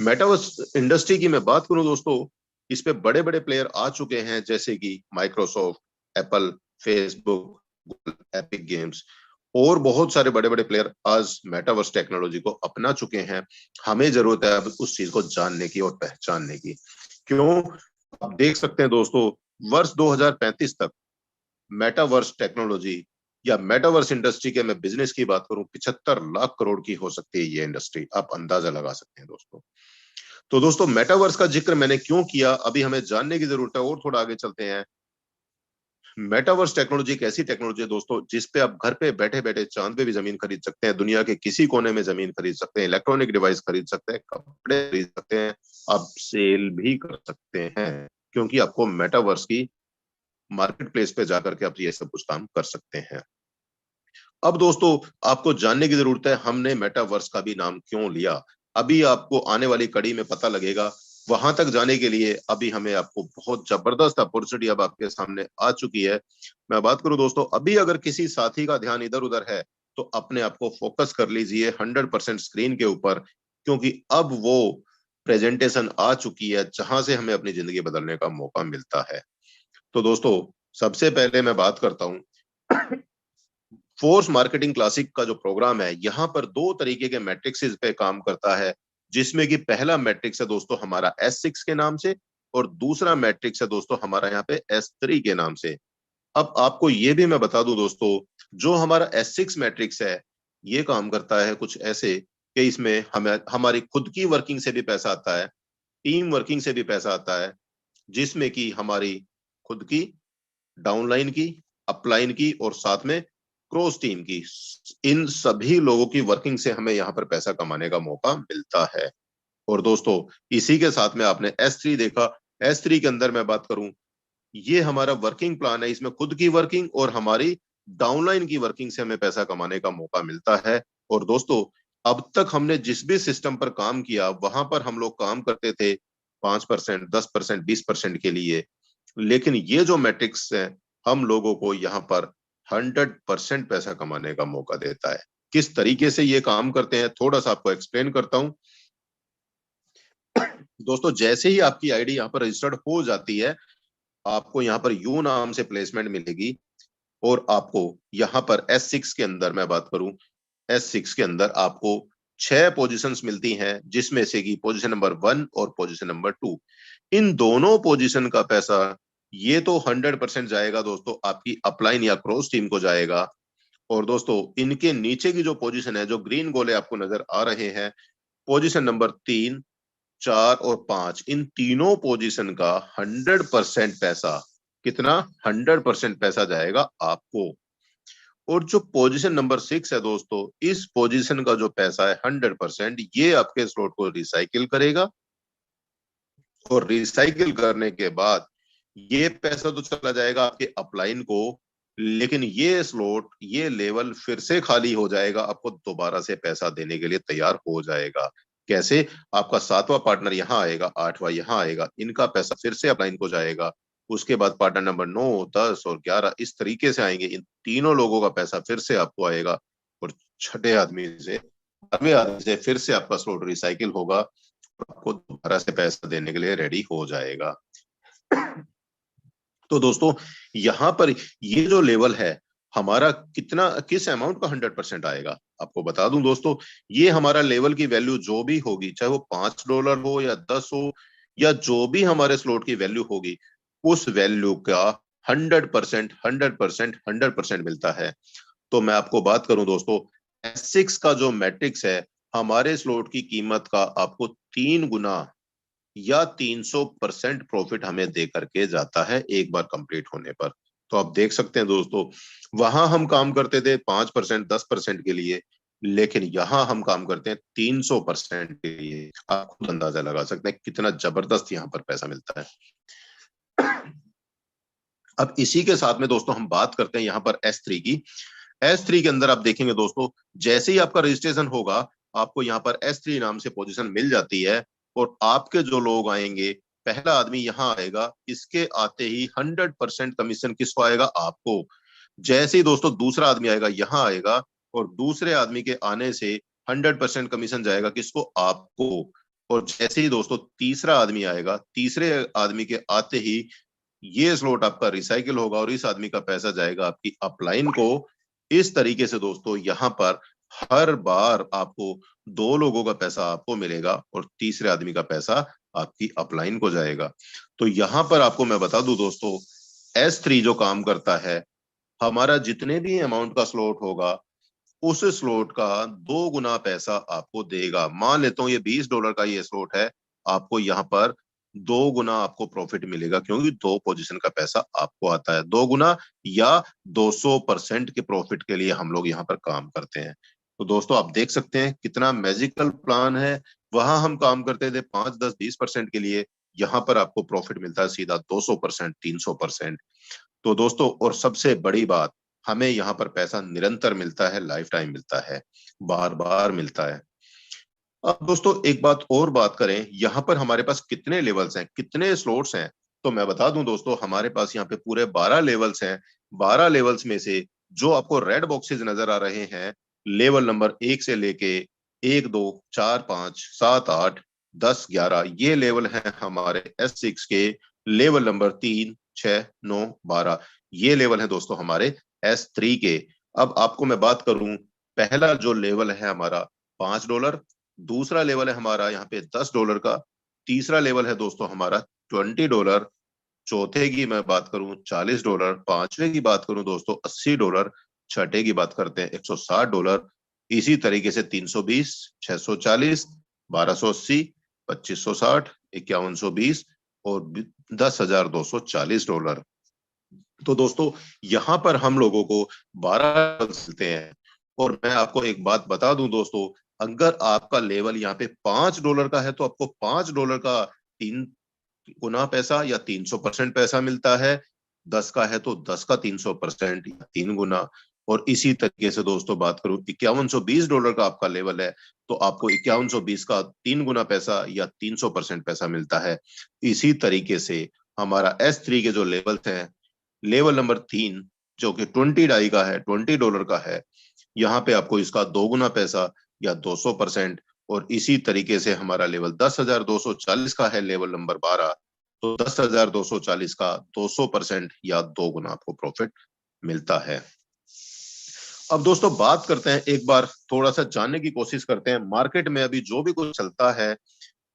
मेटावर्स इंडस्ट्री की मैं बात करूं दोस्तों, इस पे बड़े बड़े प्लेयर आ चुके हैं जैसे कि Microsoft, Apple, Facebook, Google, epic games और बहुत सारे बड़े बड़े प्लेयर आज मेटावर्स टेक्नोलॉजी को अपना चुके हैं। हमें जरूरत है अब उस चीज को जानने की और पहचानने की। क्यों? आप देख सकते हैं दोस्तों, वर्ष 2035 तक मेटावर्स टेक्नोलॉजी या मेटावर्स इंडस्ट्री के मैं बिजनेस की बात करूं, 75 लाख करोड़ की हो सकती है ये इंडस्ट्री, आप अंदाजा लगा सकते हैं दोस्तों। तो दोस्तों मेटावर्स का जिक्र मैंने क्यों किया, अभी हमें जानने की जरूरत है और थोड़ा आगे चलते हैं। मेटावर्स टेक्नोलॉजी एक ऐसी टेक्नोलॉजी है दोस्तों जिस पे आप घर पे बैठे बैठे चांद पे भी जमीन खरीद सकते हैं, दुनिया के किसी कोने में जमीन खरीद सकते हैं, इलेक्ट्रॉनिक डिवाइस खरीद सकते हैं, कपड़े खरीद सकते हैं, आप सेल भी कर सकते हैं, क्योंकि आपको मेटावर्स की मार्केट प्लेस पे जाकर के आप ये सब कुछ काम कर सकते हैं। अब दोस्तों आपको जानने की जरूरत है हमने मेटावर्स का भी नाम क्यों लिया। अभी आपको आने वाली कड़ी में पता लगेगा। वहां तक जाने के लिए अभी हमें आपको बहुत जबरदस्त अपॉर्चुनिटी अब आपके सामने आ चुकी है। मैं बात करूं दोस्तों, अभी अगर किसी साथी का ध्यान इधर उधर है तो अपने आप को फोकस कर लीजिए 100% स्क्रीन के ऊपर, क्योंकि अब वो प्रेजेंटेशन आ चुकी है जहां से हमें अपनी जिंदगी बदलने का मौका मिलता है। तो दोस्तों सबसे पहले मैं बात करता हूं फोर्स मार्केटिंग क्लासिक का जो प्रोग्राम है यहाँ पर दो तरीके के मैट्रिक्स पे काम करता है, जिसमें कि पहला मैट्रिक्स है दोस्तों हमारा S6 के नाम से और दूसरा मैट्रिक्स है दोस्तों हमारा यहाँ पे S3 के नाम से। अब आपको ये भी मैं बता दूं दोस्तों, जो हमारा S6 मैट्रिक्स है ये काम करता है कुछ ऐसे कि इसमें हमें हमारी खुद की वर्किंग से भी पैसा आता है, टीम वर्किंग से भी पैसा आता है, जिसमें कि हमारी खुद की, डाउनलाइन की, अपलाइन की और साथ में क्रॉस टीम की, इन सभी लोगों की वर्किंग से हमें यहाँ पर पैसा कमाने का मौका मिलता है। और दोस्तों इसी के साथ में आपने S3 देखा, S3 के अंदर मैं बात करूं, ये हमारा वर्किंग प्लान है, इसमें खुद की वर्किंग और हमारी डाउनलाइन की वर्किंग से हमें पैसा कमाने का मौका मिलता है। और दोस्तों अब तक हमने जिस भी सिस्टम पर काम किया वहां पर हम लोग काम करते थे 5%, 10%, 20% के लिए, लेकिन ये जो मैट्रिक्स है हम लोगों को यहाँ पर 100% पैसा कमाने का मौका देता है। किस तरीके से ये काम करते हैं थोड़ा सा आपको एक्सप्लेन करता हूं। दोस्तों जैसे ही आपकी आईडी यहाँ पर रजिस्टर्ड हो जाती है, आपको यहाँ पर यू नाम से प्लेसमेंट मिलेगी और आपको यहाँ पर S6 के अंदर मैं बात करूं, S6 के अंदर आपको 6 पोजीशंस मिलती हैं, जिसमें से कि पोजीशन नंबर 1 और पोजीशन नंबर 2, इन दोनों पोजीशन का पैसा ये तो 100% जाएगा दोस्तों आपकी अपलाइन या क्रॉस टीम को जाएगा। और दोस्तों इनके नीचे की जो पोजीशन है, जो ग्रीन गोले आपको नजर आ रहे हैं, पोजीशन नंबर 3, 4 और 5, इन तीनों पोजीशन का 100% पैसा, कितना 100% पैसा जाएगा आपको। और जो पोजीशन नंबर 6 है दोस्तों, इस पोजीशन का जो पैसा है 100% ये आपके स्लॉट को रिसाइकिल करेगा और रिसाइकिल करने के बाद ये पैसा तो चला जाएगा आपके अपलाइन को, लेकिन ये स्लॉट, ये लेवल फिर से खाली हो जाएगा, आपको दोबारा से पैसा देने के लिए तैयार हो जाएगा। कैसे? आपका 7वां पार्टनर यहाँ आएगा, 8वां यहाँ आएगा, इनका पैसा फिर से अपलाइन को जाएगा, उसके बाद पार्टनर नंबर 9, 10 और 11 इस तरीके से आएंगे, इन तीनों लोगों का पैसा फिर से आपको आएगा और छठे आदमी से, 12वें आदमी से फिर से आपका स्लॉट रिसाइकिल होगा, आपको दोबारा से पैसा देने के लिए रेडी हो जाएगा। तो दोस्तों यहाँ पर ये जो लेवल है हमारा, कितना, किस अमाउंट का 100% आएगा आपको बता दूं दोस्तों, ये हमारा लेवल की वैल्यू जो भी होगी, चाहे वो $5 हो या 10 हो या जो भी हमारे स्लॉट की वैल्यू होगी, उस वैल्यू का 100%, 100%, 100% मिलता है। तो मैं आपको बात करूं दोस्तों, S6 का जो मैट्रिक्स है हमारे स्लॉट की कीमत का आपको 3 गुना या 300% प्रॉफिट हमें दे करके जाता है एक बार कंप्लीट होने पर। तो आप देख सकते हैं दोस्तों, वहां हम काम करते थे 5%, 10% के लिए, लेकिन यहाँ हम काम करते हैं 300% के लिए। आप खुद अंदाजा लगा सकते हैं कितना जबरदस्त यहाँ पर पैसा मिलता है। अब इसी के साथ में दोस्तों हम बात करते हैं यहाँ पर S3 की। S3 के अंदर आप देखेंगे दोस्तों, जैसे ही आपका रजिस्ट्रेशन होगा, आपको यहाँ पर S3 नाम से पोजीशन मिल जाती है और आपके जो लोग आएंगे, पहला आदमी यहाँ आएगा, इसके आते ही 100% कमीशन किसको आएगा? आपको। जैसे ही दोस्तों दूसरा आदमी आएगा, यहाँ आएगा, और दूसरे आदमी के आने से 100% कमीशन जाएगा किसको? आपको। और जैसे ही दोस्तों तीसरा आदमी आएगा, तीसरे आदमी के आते ही ये स्लॉट आपका रिसाइकिल होगा और इस आदमी का पैसा जाएगा आपकी अपलाइन को। इस तरीके से दोस्तों यहाँ पर हर बार आपको 2 लोगों का पैसा आपको मिलेगा और तीसरे आदमी का पैसा आपकी अपलाइन को जाएगा। तो यहाँ पर आपको मैं बता दूं दोस्तों, S3 जो काम करता है, हमारा जितने भी अमाउंट का स्लॉट होगा, उस स्लॉट का 2 गुना पैसा आपको देगा। मान लेता हूँ ये $20 का ये स्लॉट है, आपको यहाँ पर 2 गुना आपको प्रॉफिट मिलेगा, क्योंकि 2 पोजीशन का पैसा आपको आता है। 2 गुना या 200% के प्रॉफिट के लिए हम लोग यहाँ पर काम करते हैं। तो दोस्तों आप देख सकते हैं कितना मैजिकल प्लान है। वहां हम काम करते थे 5, 10, 20% के लिए, यहाँ पर आपको प्रॉफिट मिलता है सीधा 200%, 300%। तो दोस्तों और सबसे बड़ी बात, हमें यहाँ पर पैसा निरंतर मिलता है, लाइफ टाइम मिलता है, बार बार मिलता है। अब दोस्तों एक बात और बात करें, यहाँ पर हमारे पास कितने लेवल्स हैं, कितने स्लॉट्स हैं, तो मैं बता दूं दोस्तों, हमारे पास यहाँ पे पूरे 12 लेवल्स हैं। 12 लेवल्स में से जो आपको रेड बॉक्सेस नजर आ रहे हैं, लेवल नंबर 1 से लेके 1, 2, 4, 5, 7, 8, 10, 11, ये लेवल हैं हमारे S6 के। लेवल नंबर 3, 6, 9, 12 ये लेवल है दोस्तों हमारे S3 के। अब आपको मैं बात करूं, पहला जो लेवल है हमारा $5, दूसरा लेवल है हमारा यहाँ पे $10 का, तीसरा लेवल है दोस्तों हमारा $20, चौथे की मैं बात करूं $40, पांचवे की बात करूं दोस्तों $80, छठे की बात करते हैं $160, इसी तरीके से 320, 640, 1280, $2560, 5120 और $10,240। तो दोस्तों यहाँ पर हम लोगों को 12 मिलते हैं। और मैं आपको एक बात बता दूं दोस्तों, अगर आपका लेवल यहाँ पे $5 का है तो आपको $5 का 3 गुना पैसा या 300% पैसा मिलता है। 10 का है तो 10 का 300% या 3 गुना। और इसी तरीके से दोस्तों बात करूं, $5120 का आपका लेवल है तो आपको 5120 का 3 गुना पैसा या 300% पैसा मिलता है। इसी तरीके से हमारा S3 के जो लेवल्स हैं, लेवल नंबर 3 जो कि 20 डाई का है, $20 का है, यहाँ पे आपको इसका 2 गुना पैसा या 200%। और इसी तरीके से हमारा लेवल 10,240 का है, लेवल नंबर 12, तो 10,240 का 200% या 2 गुना आपको प्रॉफिट मिलता है। अब दोस्तों बात करते हैं, एक बार थोड़ा सा जानने की कोशिश करते हैं मार्केट में अभी जो भी कुछ चलता है।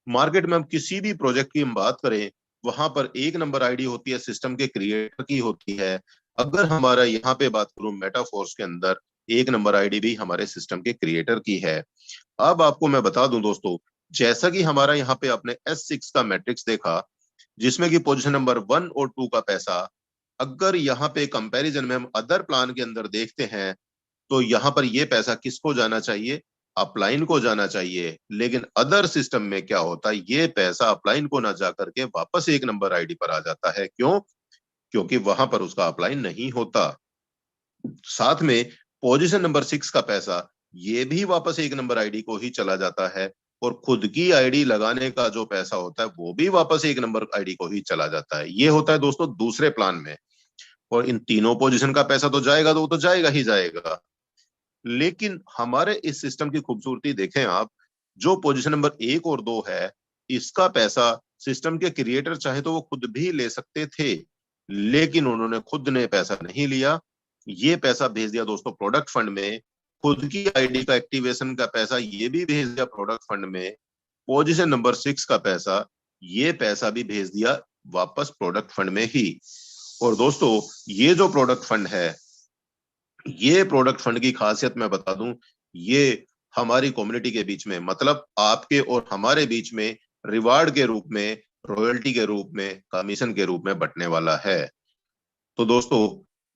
मार्केट में हम किसी भी प्रोजेक्ट की हम बात करें, वहां पर एक नंबर आईडी होती है सिस्टम के क्रिएटर की होती है। अगर हमारा यहाँ पे बात करूं मेटाफोर्स के अंदर, एक नंबर आईडी भी हमारे सिस्टम के क्रिएटर की है। अब आपको मैं बता दूं दोस्तों, जैसा कि हमारा यहाँ पे आपने S6 का मैट्रिक्स देखा, जिसमें कि पोजीशन नंबर 1 और 2 का पैसा, अगर यहाँ पे कंपैरिजन में हम अदर प्लान के अंदर देखते हैं, तो यहाँ पर ये पैसा किसको जाना चाहिए? अपलाइन को जाना चाहिए। लेकिन अदर सिस्टम में क्या होता है, ये पैसा अपलाइन को ना जा करके वापस एक नंबर आईडी पर आ जाता है। क्यों? क्योंकि वहां पर उसका अपलाइन नहीं होता। साथ में पोजीशन नंबर 6 का पैसा ये भी वापस एक नंबर आईडी को ही चला जाता है। और खुद की आईडी लगाने का जो पैसा होता है वो भी वापस एक नंबर आईडी को ही चला जाता है। ये होता है दोस्तों दूसरे प्लान में। और इन तीनों पोजीशन का पैसा तो जाएगा, तो वो तो जाएगा ही जाएगा। लेकिन हमारे इस सिस्टम की खूबसूरती देखें आप, जो पोजीशन नंबर 1 और 2 है, इसका पैसा सिस्टम के क्रिएटर चाहे तो वो खुद भी ले सकते थे, लेकिन उन्होंने खुद ने पैसा नहीं लिया। ये पैसा भेज दिया दोस्तों प्रोडक्ट फंड में। खुद की आईडी का एक्टिवेशन का पैसा ये भी भेज दिया प्रोडक्ट फंड में। पोजीशन नंबर 6 का पैसा, ये पैसा भी भेज दिया वापस प्रोडक्ट फंड में ही। और दोस्तों ये जो प्रोडक्ट फंड है, ये प्रोडक्ट फंड की खासियत मैं बता दूं, ये हमारी कम्युनिटी के बीच में, मतलब आपके और हमारे बीच में रिवार्ड के रूप में, रॉयल्टी के रूप में, कमीशन के रूप में बंटने वाला है। तो दोस्तों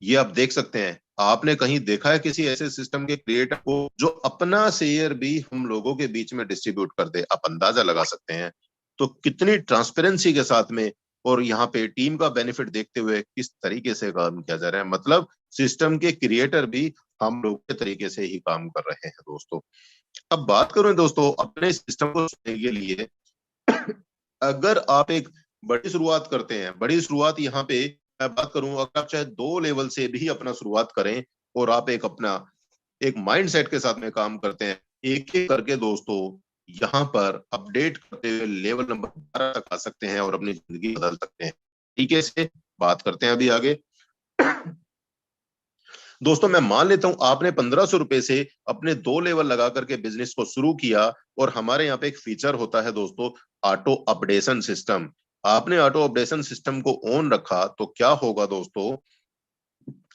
ये आप देख सकते हैं, आपने कहीं देखा है किसी ऐसे सिस्टम के क्रिएटर को जो अपना शेयर भी हम लोगों के बीच में डिस्ट्रीब्यूट कर दे? आप अंदाजा लगा सकते हैं तो कितनी ट्रांसपेरेंसी के साथ में और यहाँ पे टीम का बेनिफिट देखते हुए किस तरीके से काम किया जा रहा है। मतलब सिस्टम के क्रिएटर भी हम लोग के तरीके से ही काम कर रहे हैं दोस्तों। अब बात करूं दोस्तों अपने सिस्टम को सुनने के लिए, अगर आप एक बड़ी शुरुआत करते हैं, बड़ी शुरुआत यहाँ पे मैं बात करूं, अगर आप चाहे 2 लेवल से भी अपना शुरुआत करें और आप एक अपना एक माइंड सेट के साथ में काम करते हैं, एक एक करके दोस्तों यहाँ पर अपडेट करते हुए लेवल नंबर 12 तक आ सकते हैं और अपनी जिंदगी बदल सकते हैं। ठीक है, से बात करते हैं अभी आगे। दोस्तों मैं मान लेता हूं आपने 1500 रुपए से अपने 2 लेवल लगा करके बिजनेस को शुरू किया, और हमारे यहाँ पे एक फीचर होता है दोस्तों, ऑटो अपडेशन सिस्टम। आपने ऑटो अपडेशन सिस्टम को ऑन रखा तो क्या होगा दोस्तों,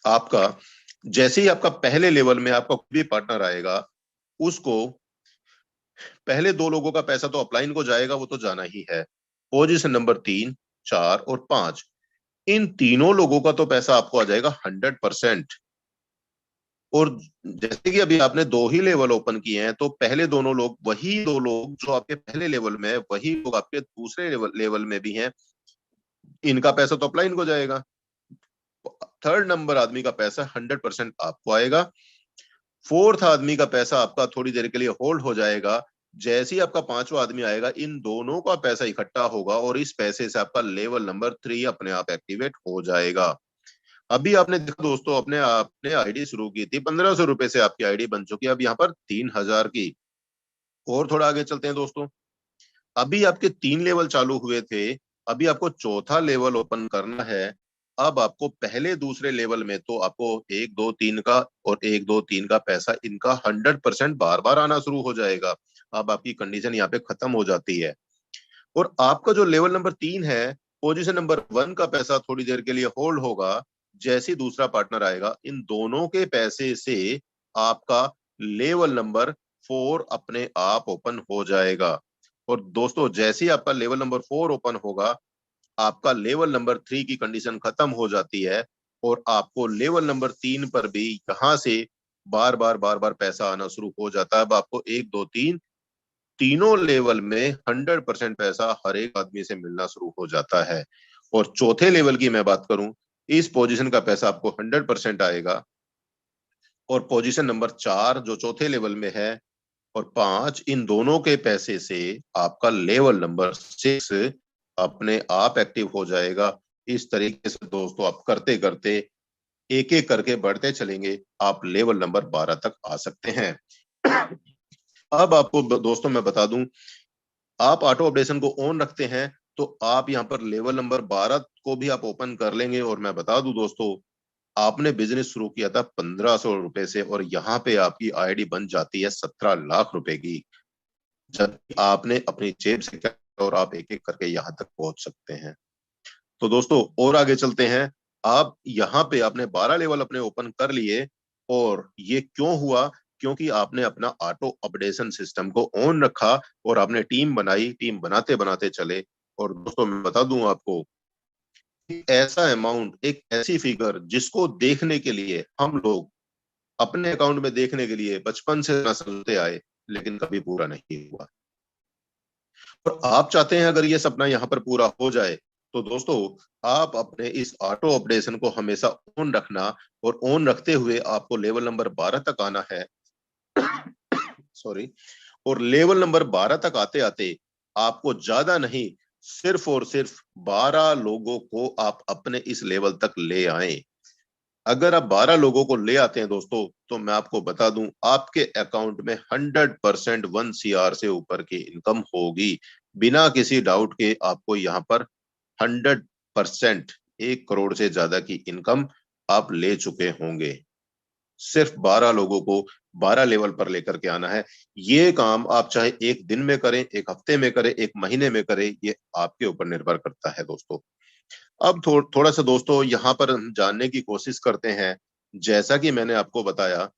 आपका जैसे ही आपका पहले लेवल में आपका कोई भी पार्टनर आएगा, उसको पहले 2 लोगों का पैसा तो अपलाइन को जाएगा, वो तो जाना ही है। पोजीशन नंबर 3, 4 और 5, इन तीनों लोगों का तो पैसा आपको आ जाएगा 100%। और जैसे कि अभी आपने 2 ही लेवल ओपन किए हैं, तो पहले दोनों लोग, वही 2 लोग जो आपके पहले लेवल में है, वही लोग आपके दूसरे लेवल में भी हैं, इनका पैसा तो अपलाइन को जाएगा। थर्ड नंबर आदमी का पैसा 100% आपको आएगा। फोर्थ आदमी का पैसा आपका थोड़ी देर के लिए होल्ड हो जाएगा। जैसे ही आपका 5वां आदमी आएगा, इन दोनों का पैसा इकट्ठा होगा और इस पैसे से आपका लेवल नंबर 3 अपने आप एक्टिवेट हो जाएगा। अभी आपने देखा दोस्तों, अपने आपने आईडी शुरू की थी, 1500 रुपए से आपकी आईडी बन चुकी है अब यहाँ पर 3000 की। और थोड़ा आगे चलते हैं दोस्तों, अभी आपके 3 लेवल चालू हुए थे, अभी आपको चौथा लेवल ओपन करना है। अब आपको पहले दूसरे लेवल में तो आपको 1 2 3 का और 1 2 3 का पैसा इनका 100% बार बार आना शुरू हो जाएगा। अब आपकी कंडीशन यहाँ पे खत्म हो जाती है। और आपका जो लेवल नंबर 3 है, पोजीशन नंबर 1 का पैसा थोड़ी देर के लिए होल्ड होगा। जैसे ही दूसरा पार्टनर आएगा, इन दोनों के पैसे से आपका लेवल नंबर 4 अपने आप ओपन हो जाएगा। और दोस्तों, जैसे ही आपका लेवल नंबर 4 ओपन होगा, आपका लेवल नंबर 3 की कंडीशन खत्म हो जाती है और आपको लेवल नंबर 3 पर भी यहां से बार बार पैसा आना शुरू हो जाता है। अब आपको 1 2 3 तीनों लेवल में 100% पैसा हर एक आदमी से मिलना शुरू हो जाता है। और चौथे लेवल की मैं बात करूं, इस पोजीशन का पैसा आपको 100% आएगा। और पोजीशन नंबर 4 जो चौथे लेवल में है और 5, इन दोनों के पैसे से आपका लेवल नंबर 6 अपने आप एक्टिव हो जाएगा। इस तरीके से दोस्तों आप करते करते एक एक करके बढ़ते चलेंगे, आप लेवल नंबर 12 तक आ सकते हैं। अब आपको दोस्तों मैं बता दूं, आप ऑटो अपडेशन को ऑन रखते हैं तो आप यहाँ पर लेवल नंबर 12 को भी आप ओपन कर लेंगे। और मैं बता दूं दोस्तों, आपने बिजनेस शुरू किया था 1500 रुपए से और यहाँ पे आपकी आईडी बन जाती है 17 लाख रुपए की, जब आपने अपनी जेब से किया और आप एक एक करके यहाँ तक पहुंच सकते हैं। तो दोस्तों और आगे चलते हैं। आप यहाँ पे आपने 12 लेवल अपने ओपन कर लिए और ये क्यों हुआ? क्योंकि आपने अपना ऑटो अपडेशन सिस्टम को ऑन रखा और आपने टीम बनाई, टीम बनाते बनाते चले। और दोस्तों मैं बता दूं आपको, ऐसा अमाउंट, एक ऐसी फिगर जिसको देखने के लिए हम लोग अपने अकाउंट में देखने के लिए बचपन से ना सोचते आए, लेकिन कभी पूरा नहीं हुआ। और आप चाहते हैं अगर ये सपना यहाँ पर पूरा हो जाए, तो दोस्तों आप अपने इस ऑटो अपडेशन को हमेशा ऑन रखना। और ऑन रखते हुए आपको लेवल नंबर 12 तक आना है। सॉरी। और लेवल नंबर 12 तक आते आते आपको ज्यादा नहीं, सिर्फ और सिर्फ 12 लोगों को आप अपने इस लेवल तक ले आए। अगर आप 12 लोगों को ले आते हैं दोस्तों, तो मैं आपको बता दूं, आपके अकाउंट में 100% 1 CR से ऊपर की इनकम होगी। बिना किसी डाउट के आपको यहाँ पर 100% 1 करोड़ से ज्यादा की इनकम आप ले चुके होंगे। सिर्फ 12 लोगों को 12 लेवल पर लेकर के आना है। ये काम आप चाहे एक दिन में करें, एक हफ्ते में करें, एक महीने में करें, ये आपके ऊपर निर्भर करता है दोस्तों। अब थोड़ा सा दोस्तों यहाँ पर हम जानने की कोशिश करते हैं। जैसा कि मैंने आपको बताया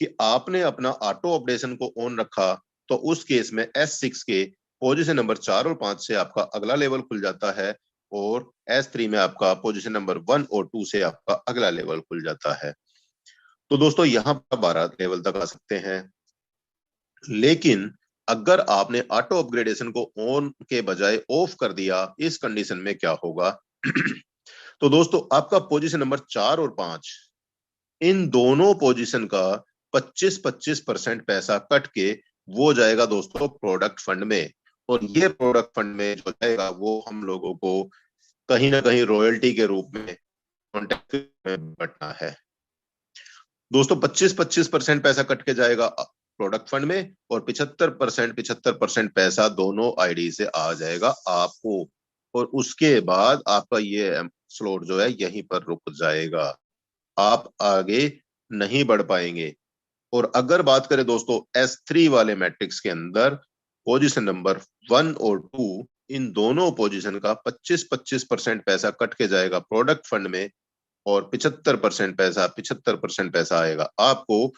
कि आपने अपना ऑटो अपडेशन को ऑन रखा, तो उस केस में S6 के पोजीशन नंबर 4 और 5 से आपका अगला लेवल खुल जाता है और S3 में आपका पोजीशन नंबर 1 और 2 से आपका अगला लेवल खुल जाता है। तो दोस्तों यहाँ पर 12 लेवल तक आ सकते हैं। लेकिन अगर आपने ऑटो अपग्रेडेशन को ऑन के बजाय ऑफ कर दिया, इस कंडीशन में क्या होगा? तो दोस्तों आपका पोजीशन नंबर 4 और 5, इन दोनों पोजीशन का 25-25% पैसा कट के वो जाएगा दोस्तों प्रोडक्ट फंड में। और ये प्रोडक्ट फंड में जो जाएगा वो हम लोगों को कहीं ना कहीं रॉयल्टी के रूप में कॉन्ट्रैक्ट में बटना है। दोस्तों 25-25% पैसा कट के जाएगा प्रोडक्ट फंड में और 75% पैसा दोनों आईडी से आ जाएगा आपको। और उसके बाद आपका ये स्लॉट जो है यहीं पर रुक जाएगा, आप आगे नहीं बढ़ पाएंगे। और अगर बात करें दोस्तों S3 वाले मैट्रिक्स के अंदर, पोजीशन नंबर 1 और 2, इन दोनों पोजीशन का 25-25% पैसा कट के जाएगा प्रोडक्ट फंड में और 75% पैसा आएगा आपको।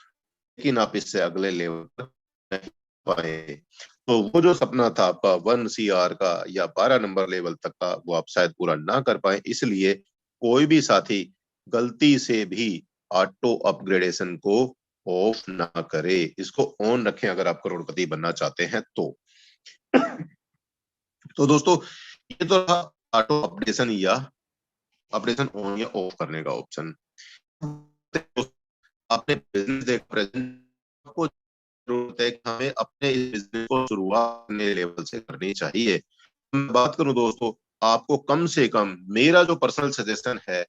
लेकिन आप इससे अगले लेवल पर नहीं पाए। तो वो जो सपना था आपका 1 CR का या 12 नंबर लेवल तक का, वो आप शायद पूरा ना कर पाए। इसलिए कोई भी साथी गलती से भी ऑटो अपग्रेडेशन को ऑफ ना करे, इसको ऑन रखें अगर आप करोड़पति बनना चाहते हैं तो दोस्तों ये तो रहा ऑटो अपडेशन या अपडेशन ऑन या ऑफ करने का ऑप्शन। आपने बिजनेस देख प्रेजेंट, आपको जरूरत है कि हमें अपने इस बिजनेस को शुरुआत नए लेवल से करनी चाहिए। मैं बात करूं दोस्तों, आपको कम से कम मेरा जो पर्सनल सजेशन है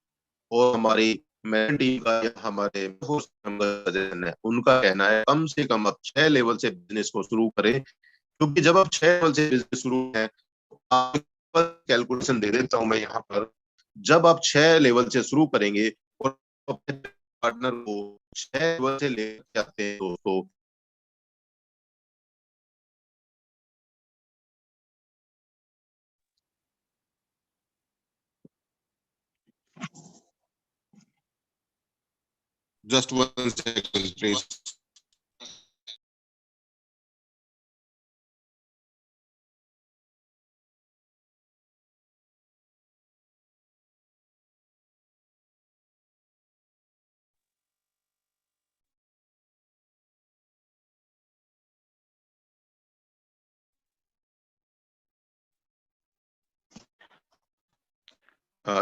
और हमारी मेन टीम का या हमारे सजेशन है, उनका कहना है कम से कम आप 6 लेवल से बिजनेस को शुरू करें। क्योंकि जब आप 6 लेवल से बिजनेस शुरू है, कैलकुलेशन दे देता हूं मैं यहाँ पर। जब आप 6 लेवल से शुरू करेंगे और अपने पार्टनर को 6 लेवल से ले जाते हैं दोस्तों, जस्ट 1 सेकंड प्लीज।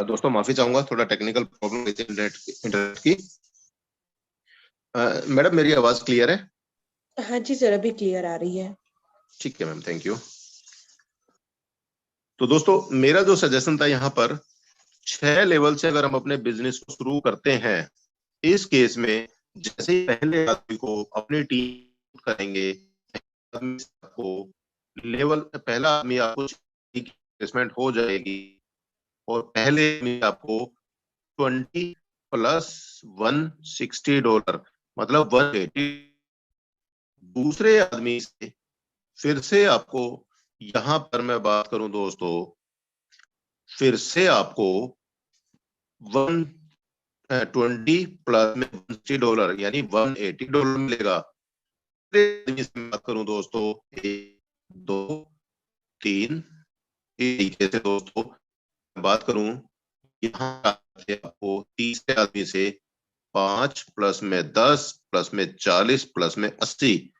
दोस्तों माफी चाहूंगा, थोड़ा टेक्निकल प्रॉब्लम हुई थी इंटरनेट की। मैडम मेरी आवाज क्लियर है? हाँ जी सर, अभी क्लियर आ रही है। ठीक है मैम, थैंक यू। तो दोस्तों मेरा जो सजेशन था यहाँ पर, 6 लेवल से अगर हम अपने बिजनेस को शुरू करते हैं, इस केस में जैसे ही पहले आदमी को अपनी टीम करेंगे, आपको लेवल पहला आदमी आपको इन्वेस्टमेंट हो जाएगी और पहले आदमी आपको 20 प्लस $160, मतलब 180। दूसरे आदमी से फिर से आपको, यहां पर मैं बात करूं दोस्तों, फिर से आपको 120 प्लस में $160 यानी $180 मिलेगा। आदमी से मैं बात करूं दोस्तों, 1 2 3, इस तरीके से दोस्तों बात करूं, यहाँ आपको तीसरे आदमी से 5 प्लस में 10 प्लस में 40 प्लस में 80,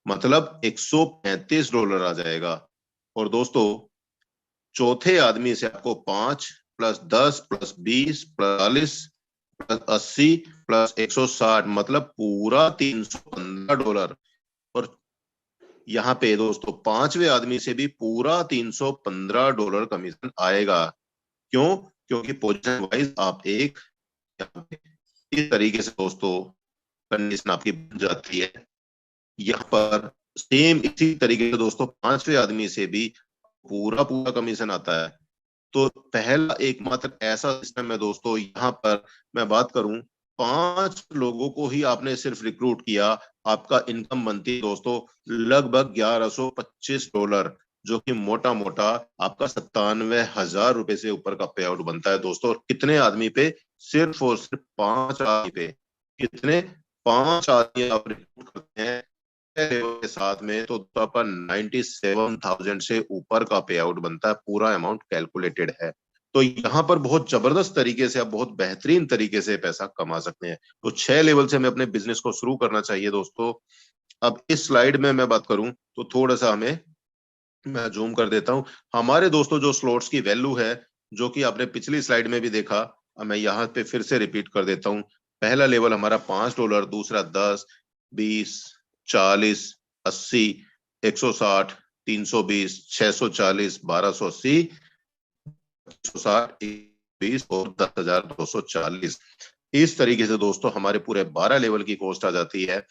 मतलब $135 आ जाएगा। और दोस्तों चौथे आदमी से आपको 5 plus 10 plus 20 plus 40 plus 80 plus 160, मतलब पूरा $315। और यहाँ पे दोस्तों पांचवे आदमी से भी पूरा $315 कमीशन आएगा। क्यों? क्योंकि पोजीशन वाइज आप एक, इस तरीके से दोस्तों कंडीशन आपकी बन जाती है। यहाँ पर सेम इसी तरीके से दोस्तों पांचवे आदमी से भी पूरा पूरा कमीशन आता है। तो पहला एकमात्र ऐसा सिस्टम है दोस्तों, यहाँ पर मैं बात करूं, 5 लोगों को ही आपने सिर्फ रिक्रूट किया, आपका इनकम बनती है दोस्तों लगभग $1125, जो कि मोटा मोटा आपका 97,000 रुपए से ऊपर का पे आउट बनता है दोस्तों। और कितने आदमी पे? सिर्फ और सिर्फ 5 आदमी पे। कितने? 5 आदमी आप रिक्रूट करते हैं के साथ में, तो अपन 97,000 से ऊपर का पे आउट बनता है, पूरा अमाउंट कैलकुलेटेड है। तो यहाँ पर बहुत जबरदस्त तरीके से, आप बहुत बेहतरीन तरीके से पैसा कमा सकते हैं। तो 6 लेवल से हमें अपने बिजनेस को शुरू करना चाहिए दोस्तों। अब इस स्लाइड में मैं बात करूं तो थोड़ा सा हमें, मैं जूम कर देता हूं, हमारे दोस्तों जो स्लॉट्स की वैल्यू है, जो कि आपने पिछली स्लाइड में भी देखा, मैं यहाँ पे फिर से रिपीट कर देता हूँ। पहला लेवल हमारा $5, दूसरा 10, 20, 40, 80, 160, 320, 640, 1280, 160, 20 और 10,240। इस तरीके से दोस्तों हमारे पूरे 12 लेवल की कॉस्ट आ जाती है।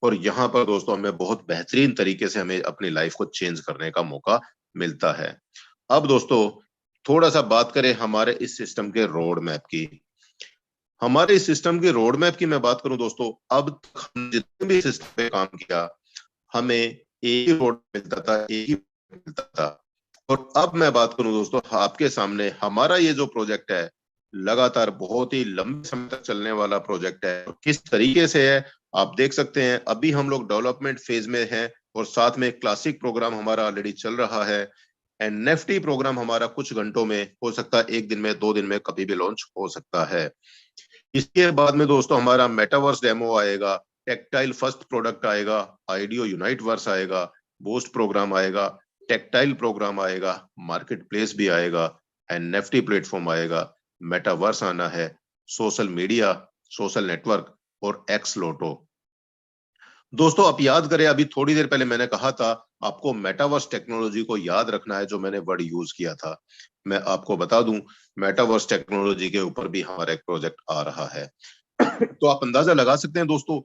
और यहाँ पर दोस्तों हमें बहुत बेहतरीन तरीके से हमें अपनी लाइफ को चेंज करने का मौका मिलता है। अब दोस्तों थोड़ा सा बात करें हमारे इस सिस्टम के रोड मैप की। हमारे इस सिस्टम के रोड मैप की मैं बात करूं दोस्तों, अब तक हम जितने भी सिस्टम पे काम किया, हमें एक ही रोड मिलता था, एक ही मिलता था। और अब मैं बात करूं दोस्तों, आपके सामने हमारा ये जो प्रोजेक्ट है, लगातार बहुत ही लंबे समय तक चलने वाला प्रोजेक्ट है। किस तरीके से है आप देख सकते हैं। अभी हम लोग डेवलपमेंट फेज में हैं और साथ में क्लासिक प्रोग्राम हमारा ऑलरेडी चल रहा है। एनएफटी प्रोग्राम हमारा कुछ घंटों में हो सकता है, 1 दिन में, 2 दिन में, कभी भी लॉन्च हो सकता है। इसके बाद में दोस्तों हमारा मेटावर्स डेमो आएगा, टेक्टाइल फर्स्ट प्रोडक्ट आएगा, आईडियो यूनाइट वर्स आएगा, बूस्ट प्रोग्राम आएगा, टेक्टाइल प्रोग्राम आएगा, मार्केट प्लेस भी आएगा, एनएफटी प्लेटफॉर्म आएगा, मेटावर्स आना है, सोशल मीडिया, सोशल नेटवर्क और एक्स लोटो। दोस्तों आप याद करें, अभी थोड़ी देर पहले मैंने कहा था आपको मेटावर्स टेक्नोलॉजी को याद रखना है, जो मैंने वर्ड यूज किया था। मैं आपको बता दूं, मेटावर्स टेक्नोलॉजी के ऊपर भी हमारा एक प्रोजेक्ट आ रहा है। तो आप अंदाजा लगा सकते हैं दोस्तों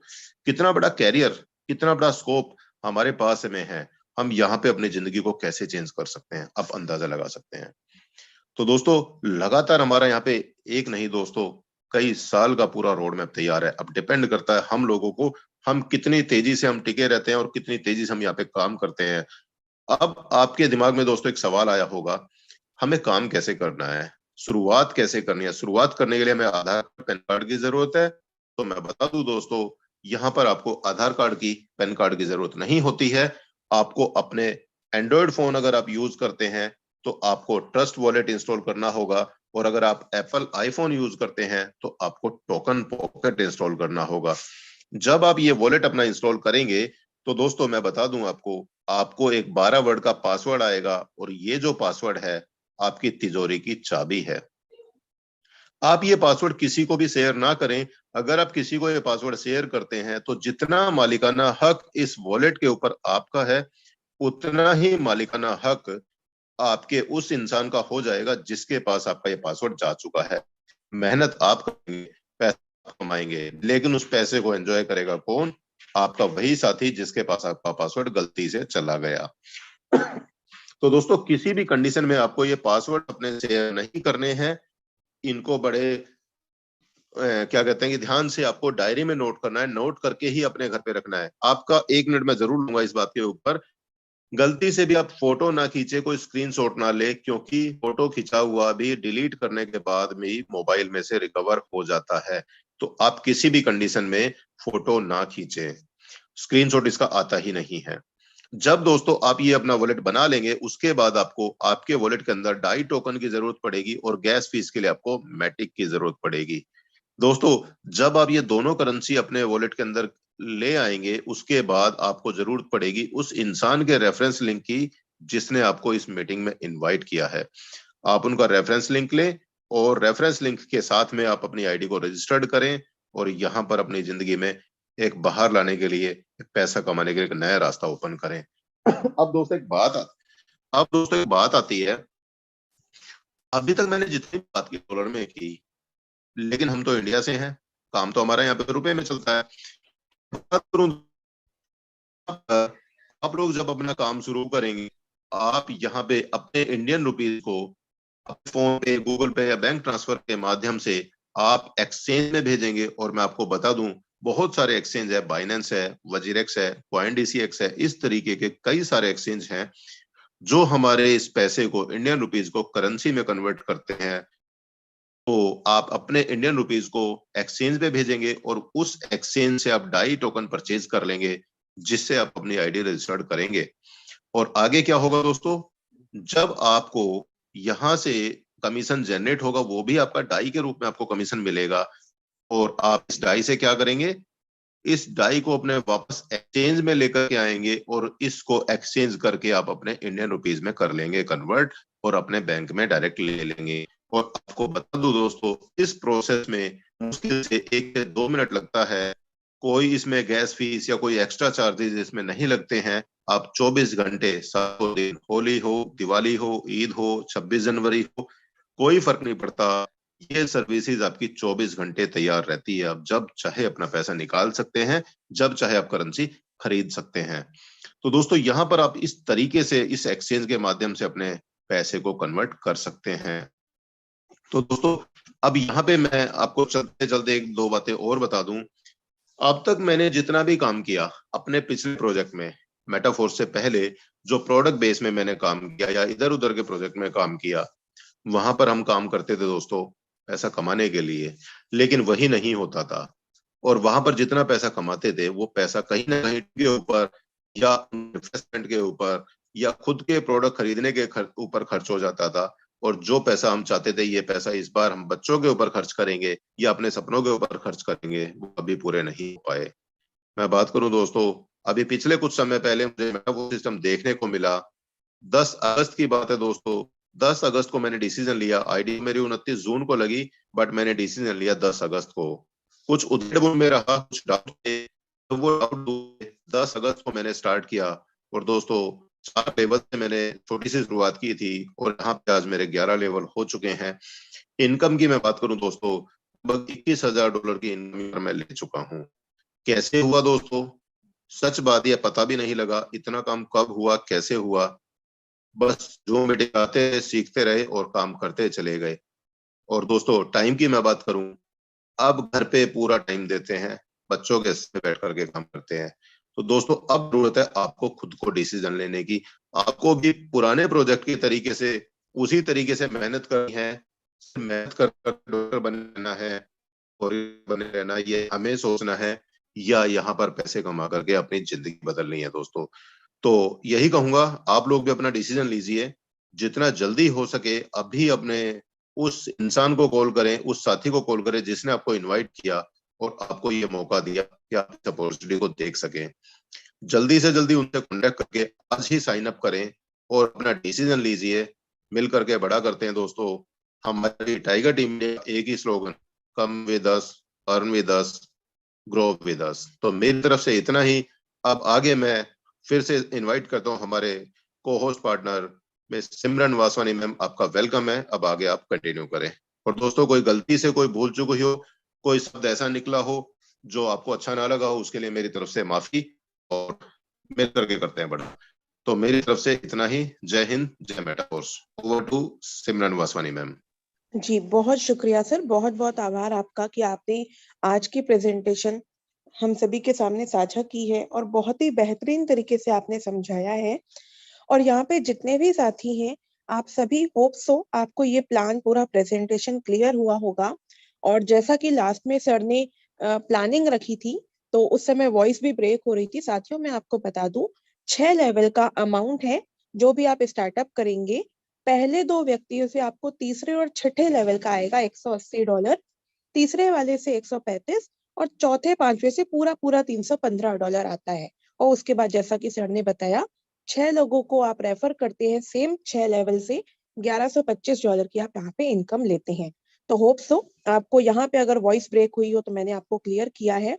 कितना बड़ा कैरियर, कितना बड़ा स्कोप हमारे पास में है। हम यहाँ पे अपनी जिंदगी को कैसे चेंज कर सकते हैं, आप अंदाजा लगा सकते हैं। तो दोस्तों लगातार हमारा यहाँ पे एक नहीं दोस्तों कई साल का पूरा रोड मैप तैयार है। अब डिपेंड करता है हम लोगों को, हम कितनी तेजी से हम टिके रहते हैं और कितनी तेजी से हम यहाँ पे काम करते हैं। अब आपके दिमाग में दोस्तों एक सवाल आया होगा, हमें काम कैसे करना है, शुरुआत कैसे करनी है। शुरुआत करने के लिए हमें आधार कार्ड पैन कार्ड की जरूरत है। तो मैं बता दूं दोस्तों, यहाँ पर आपको आधार कार्ड की पैन कार्ड की जरूरत नहीं होती है। आपको अपने एंड्रॉयड फोन अगर आप यूज करते हैं तो आपको ट्रस्ट वॉलेट इंस्टॉल करना होगा, और अगर आप एप्पल आईफोन यूज करते हैं तो आपको टोकन पॉकेट इंस्टॉल करना होगा। जब आप ये वॉलेट अपना इंस्टॉल करेंगे तो दोस्तों मैं बता दूं आपको, आपको एक 12 वर्ड का पासवर्ड आएगा, और ये जो पासवर्ड है आपकी तिजोरी की चाबी है। आप ये पासवर्ड किसी को भी शेयर ना करें। अगर आप किसी को ये पासवर्ड शेयर करते हैं तो जितना मालिकाना हक इस वॉलेट के ऊपर आपका है, उतना ही मालिकाना हक आपके उस इंसान का हो जाएगा जिसके पास आपका ये पासवर्ड जा चुका है। मेहनत आप करेंगे, पैसा कमाएंगे, लेकिन उस पैसे को एंजॉय करेगा कौन? आपका वही साथी जिसके पास आपका पासवर्ड गलती से चला गया। तो दोस्तों किसी भी कंडीशन में आपको ये पासवर्ड अपने शेयर नहीं करने हैं। इनको बड़े क्या कहते हैं कि ध्यान से आपको डायरी में नोट करना है, नोट करके ही अपने घर पे रखना है। आपका 1 मिनट में जरूर लूंगा इस बात के ऊपर। गलती से भी आप फोटो ना खींचे, कोई स्क्रीनशॉट ना ले, क्योंकि फोटो खिंचा हुआ भी डिलीट करने के बाद में ही मोबाइल में से रिकवर हो जाता है। तो आप किसी भी कंडीशन में फोटो ना खींचे, स्क्रीनशॉट इसका आता ही नहीं है। जब दोस्तों आप ये अपना वॉलेट बना लेंगे, उसके बाद आपको आपके वॉलेट के अंदर डाई टोकन की जरूरत पड़ेगी, और गैस फीस के लिए आपको मैटिक की जरूरत पड़ेगी। दोस्तों जब आप ये दोनों करेंसी अपने वॉलेट के अंदर ले आएंगे, उसके बाद आपको जरूरत पड़ेगी उस इंसान के रेफरेंस लिंक की जिसने आपको इस मीटिंग में इनवाइट किया है। आप उनका रेफरेंस लिंक लें, और रेफरेंस लिंक के साथ में आप अपनी आईडी को रजिस्टर्ड करें, और यहाँ पर अपनी जिंदगी में एक बाहर लाने के लिए, एक पैसा कमाने के लिए एक नया रास्ता ओपन करें। अब दोस्तों एक बात आती है, अभी तक मैंने जितनी बात की डॉलर में की, लेकिन हम तो इंडिया से हैं, काम तो हमारा यहाँ पे रुपए में चलता है। बात करूं, आप लोग जब अपना काम शुरू करेंगे, आप यहाँ पे अपने इंडियन रुपीज को फोन पे, गूगल पे या बैंक ट्रांसफर के माध्यम से आप एक्सचेंज में भेजेंगे। और मैं आपको बता दूं, बहुत सारे एक्सचेंज है, बाइनेंस है, वजीरेक्स है, CoinDCX है, इस तरीके के कई सारे एक्सचेंज हैं जो हमारे इस पैसे को, इंडियन रुपीज को करेंसी में कन्वर्ट करते हैं। तो आप अपने इंडियन रुपीज को एक्सचेंज पे भेजेंगे, और उस एक्सचेंज से आप डाई टोकन परचेज कर लेंगे, जिससे आप अपनी आईडी रजिस्टर्ड करेंगे। और आगे क्या होगा दोस्तों, जब आपको यहां से कमीशन जनरेट होगा, वो भी आपका डाई के रूप में आपको कमीशन मिलेगा। और आप इस डाई से क्या करेंगे, इस डाई को अपने वापस एक्सचेंज में लेकर के आएंगे, और इसको एक्सचेंज करके आप अपने इंडियन रुपीज में कर लेंगे कन्वर्ट, और अपने बैंक में डायरेक्ट ले लेंगे। और आपको बता दूं दोस्तों, इस प्रोसेस में मुश्किल से 1 से 2 मिनट लगता है। कोई इसमें गैस फीस या कोई एक्स्ट्रा चार्जेस इसमें नहीं लगते हैं। आप 24 घंटे 7 दिन, होली हो, दिवाली हो, ईद हो, 26 जनवरी हो, कोई फर्क नहीं पड़ता। ये सर्विसेज आपकी 24 घंटे तैयार रहती है। आप जब चाहे अपना पैसा निकाल सकते हैं, जब चाहे आप करेंसी खरीद सकते हैं। तो दोस्तों यहाँ पर आप इस तरीके से इस एक्सचेंज के माध्यम से अपने पैसे को कन्वर्ट कर सकते हैं। तो दोस्तों अब यहाँ पे मैं आपको चलते चलते 1-2 बातें और बता दूं। अब तक मैंने जितना भी काम किया अपने पिछले प्रोजेक्ट में, मेटाफोर्स से पहले जो प्रोडक्ट बेस में मैंने काम किया या इधर उधर के प्रोजेक्ट में काम किया, वहां पर हम काम करते थे दोस्तों पैसा कमाने के लिए, लेकिन वही नहीं होता था। और वहां पर जितना पैसा कमाते थे, वो पैसा कहीं ना कहीं के ऊपर, या इन्वेस्टमेंट के ऊपर, या खुद के प्रोडक्ट खरीदने के ऊपर खर्च हो जाता था। और जो पैसा हम चाहते थे, ये पैसा इस बार हम बच्चों के ऊपर खर्च करेंगे या अपने सपनों के ऊपर खर्च करेंगे, वो कभी पूरे नहीं हो पाए। मैं बात करूं दोस्तों, अभी पिछले कुछ समय पहले मुझे वो सिस्टम देखने को मिला। 10 अगस्त की बात है दोस्तों। 10 अगस्त को मैंने डिसीजन लिया, आईडी मेरी 29 जून को लगी, बट मैंने डिसीजन लिया 10 अगस्त को। कुछ उधेड़ में रहा, कुछ डाउट थे, तो वो डाउट 10 अगस्त को मैंने स्टार्ट किया। और दोस्तों 4 लेवल से मैंने छोटी सी शुरुआत की थी, और यहाँ पे आज मेरे 11 लेवल हो चुके हैं। इनकम की मैं बात करूं दोस्तों, लगभग $21,000 की इनकम मैं ले चुका हूँ। कैसे हुआ दोस्तों? सच बात, यह पता भी नहीं लगा इतना काम कब हुआ, कैसे हुआ। बस जो मीटिंग आते सीखते रहे और काम करते चले गए। और दोस्तों टाइम की मैं बात करूं, अब घर पे पूरा टाइम देते हैं, बच्चों के साथ बैठ करके काम करते हैं। तो दोस्तों अब जरूरत है आपको खुद को डिसीजन लेने की। आपको भी पुराने प्रोजेक्ट के तरीके से उसी तरीके से मेहनत करनी है, मेहनत कर डॉक्टर बनना है और बने रहना, ये हमें सोचना है, या यहाँ पर पैसे कमा करके अपनी जिंदगी बदलनी है दोस्तों। तो यही कहूंगा, आप लोग भी अपना डिसीजन लीजिए, जितना जल्दी हो सके अभी अपने उस इंसान को कॉल करें, उस साथी को कॉल करें जिसने आपको इनवाइट किया और आपको ये मौका दिया कि आप इस अपॉर्चुनिटी को देख सकें। जल्दी से जल्दी उनसे कॉन्टेक्ट करके आज ही साइन अप करें और अपना डिसीजन लीजिए। मिल करके बड़ा करते हैं दोस्तों। हमारी टाइगर टीम ने एक ही slogan, come with us, earn with us, grow with us. तो मेरी तरफ से इतना ही। अब आगे मैं फिर से इनवाइट करता हूँ हमारे को होस्ट पार्टनर मिस सिमरन वासवानी मैम, आपका वेलकम है। अब आगे आप कंटिन्यू करें। और दोस्तों कोई गलती से कोई भूल चूक हुई हो, कोई शब्द ऐसा निकला हो जो आपको अच्छा ना लगा हो, उसके लिए मेरी तरफ से माफी, और मिल करके करते हैं बड़ा। तो मेरी तरफ से इतना ही। जय हिंद, जय Metaforce. Over to Simran Vaswani ma'am. जी, बहुत शुक्रिया सर, बहुत-बहुत आभार आपका कि आपने आज की प्रेज़ेंटेशन हम सभी के सामने साझा की है और बहुत ही बेहतरीन तरीके से आपने समझाया है। और यहाँ पे जितने भी साथी हैं, आप सभी होप सो आपको ये प्लान पूरा प्रेज़ेंटेशन क्लियर हुआ होगा। और जैसा कि लास्ट में सर ने प्लानिंग रखी थी, तो उस समय वॉइस भी ब्रेक हो रही थी। साथियों मैं आपको बता दूँ, 6 लेवल का अमाउंट है, जो भी आप स्टार्टअप करेंगे, पहले 2 व्यक्तियों से आपको तीसरे और छठे लेवल का आएगा $180, तीसरे वाले से 135 और चौथे 5वें से पूरा-पूरा $315 आता है। और उसके बाद जैसा कि सर ने बताया, 6 लोगों को आप रेफर करते हैं सेम 6 लेवल से $1125 की आप यहाँ पे इनकम लेते हैं। तो होप सो आपको यहाँ पे अगर वॉइस ब्रेक हुई हो तो मैंने आपको क्लियर किया है।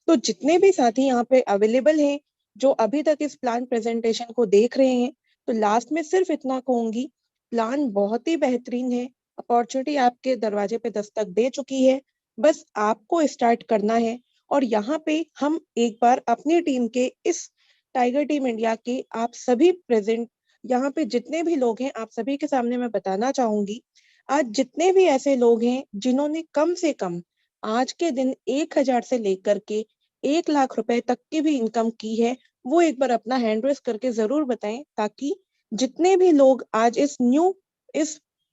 तो जितने भी साथी यहाँ पे अवेलेबल हैं, जो अभी तक इस प्लान प्रेज़ेंटेशन को देख रहे हैं, तो लास्ट में सिर्फ इतना कहूँगी, प्लान बहुत ही बेहतरीन है, अपॉर्च्युनिटी आपके दरवाजे पे दस्तक दे चुकी है, बस आपको स्टार्ट करना है। और यहाँ पे हम एक बार अपनी टीम के इस टाइगर टीम इंडिया के आप सभी प्रेज़ेंट यहाँ पे जितने भी लोग हैं, आप सभी के सामने मैं बताना चाहूँगी, आज जितने भी ऐसे लोग हैं, जिन्होंने कम से कम आज के दिन 1000 से लेकर के 1 लाख रुपए तक की भी इनकम की है, वो एक बार अपना हैंड रेज़ करके ज़रूर बताएँ, ताकि जितने भी लोग आज इस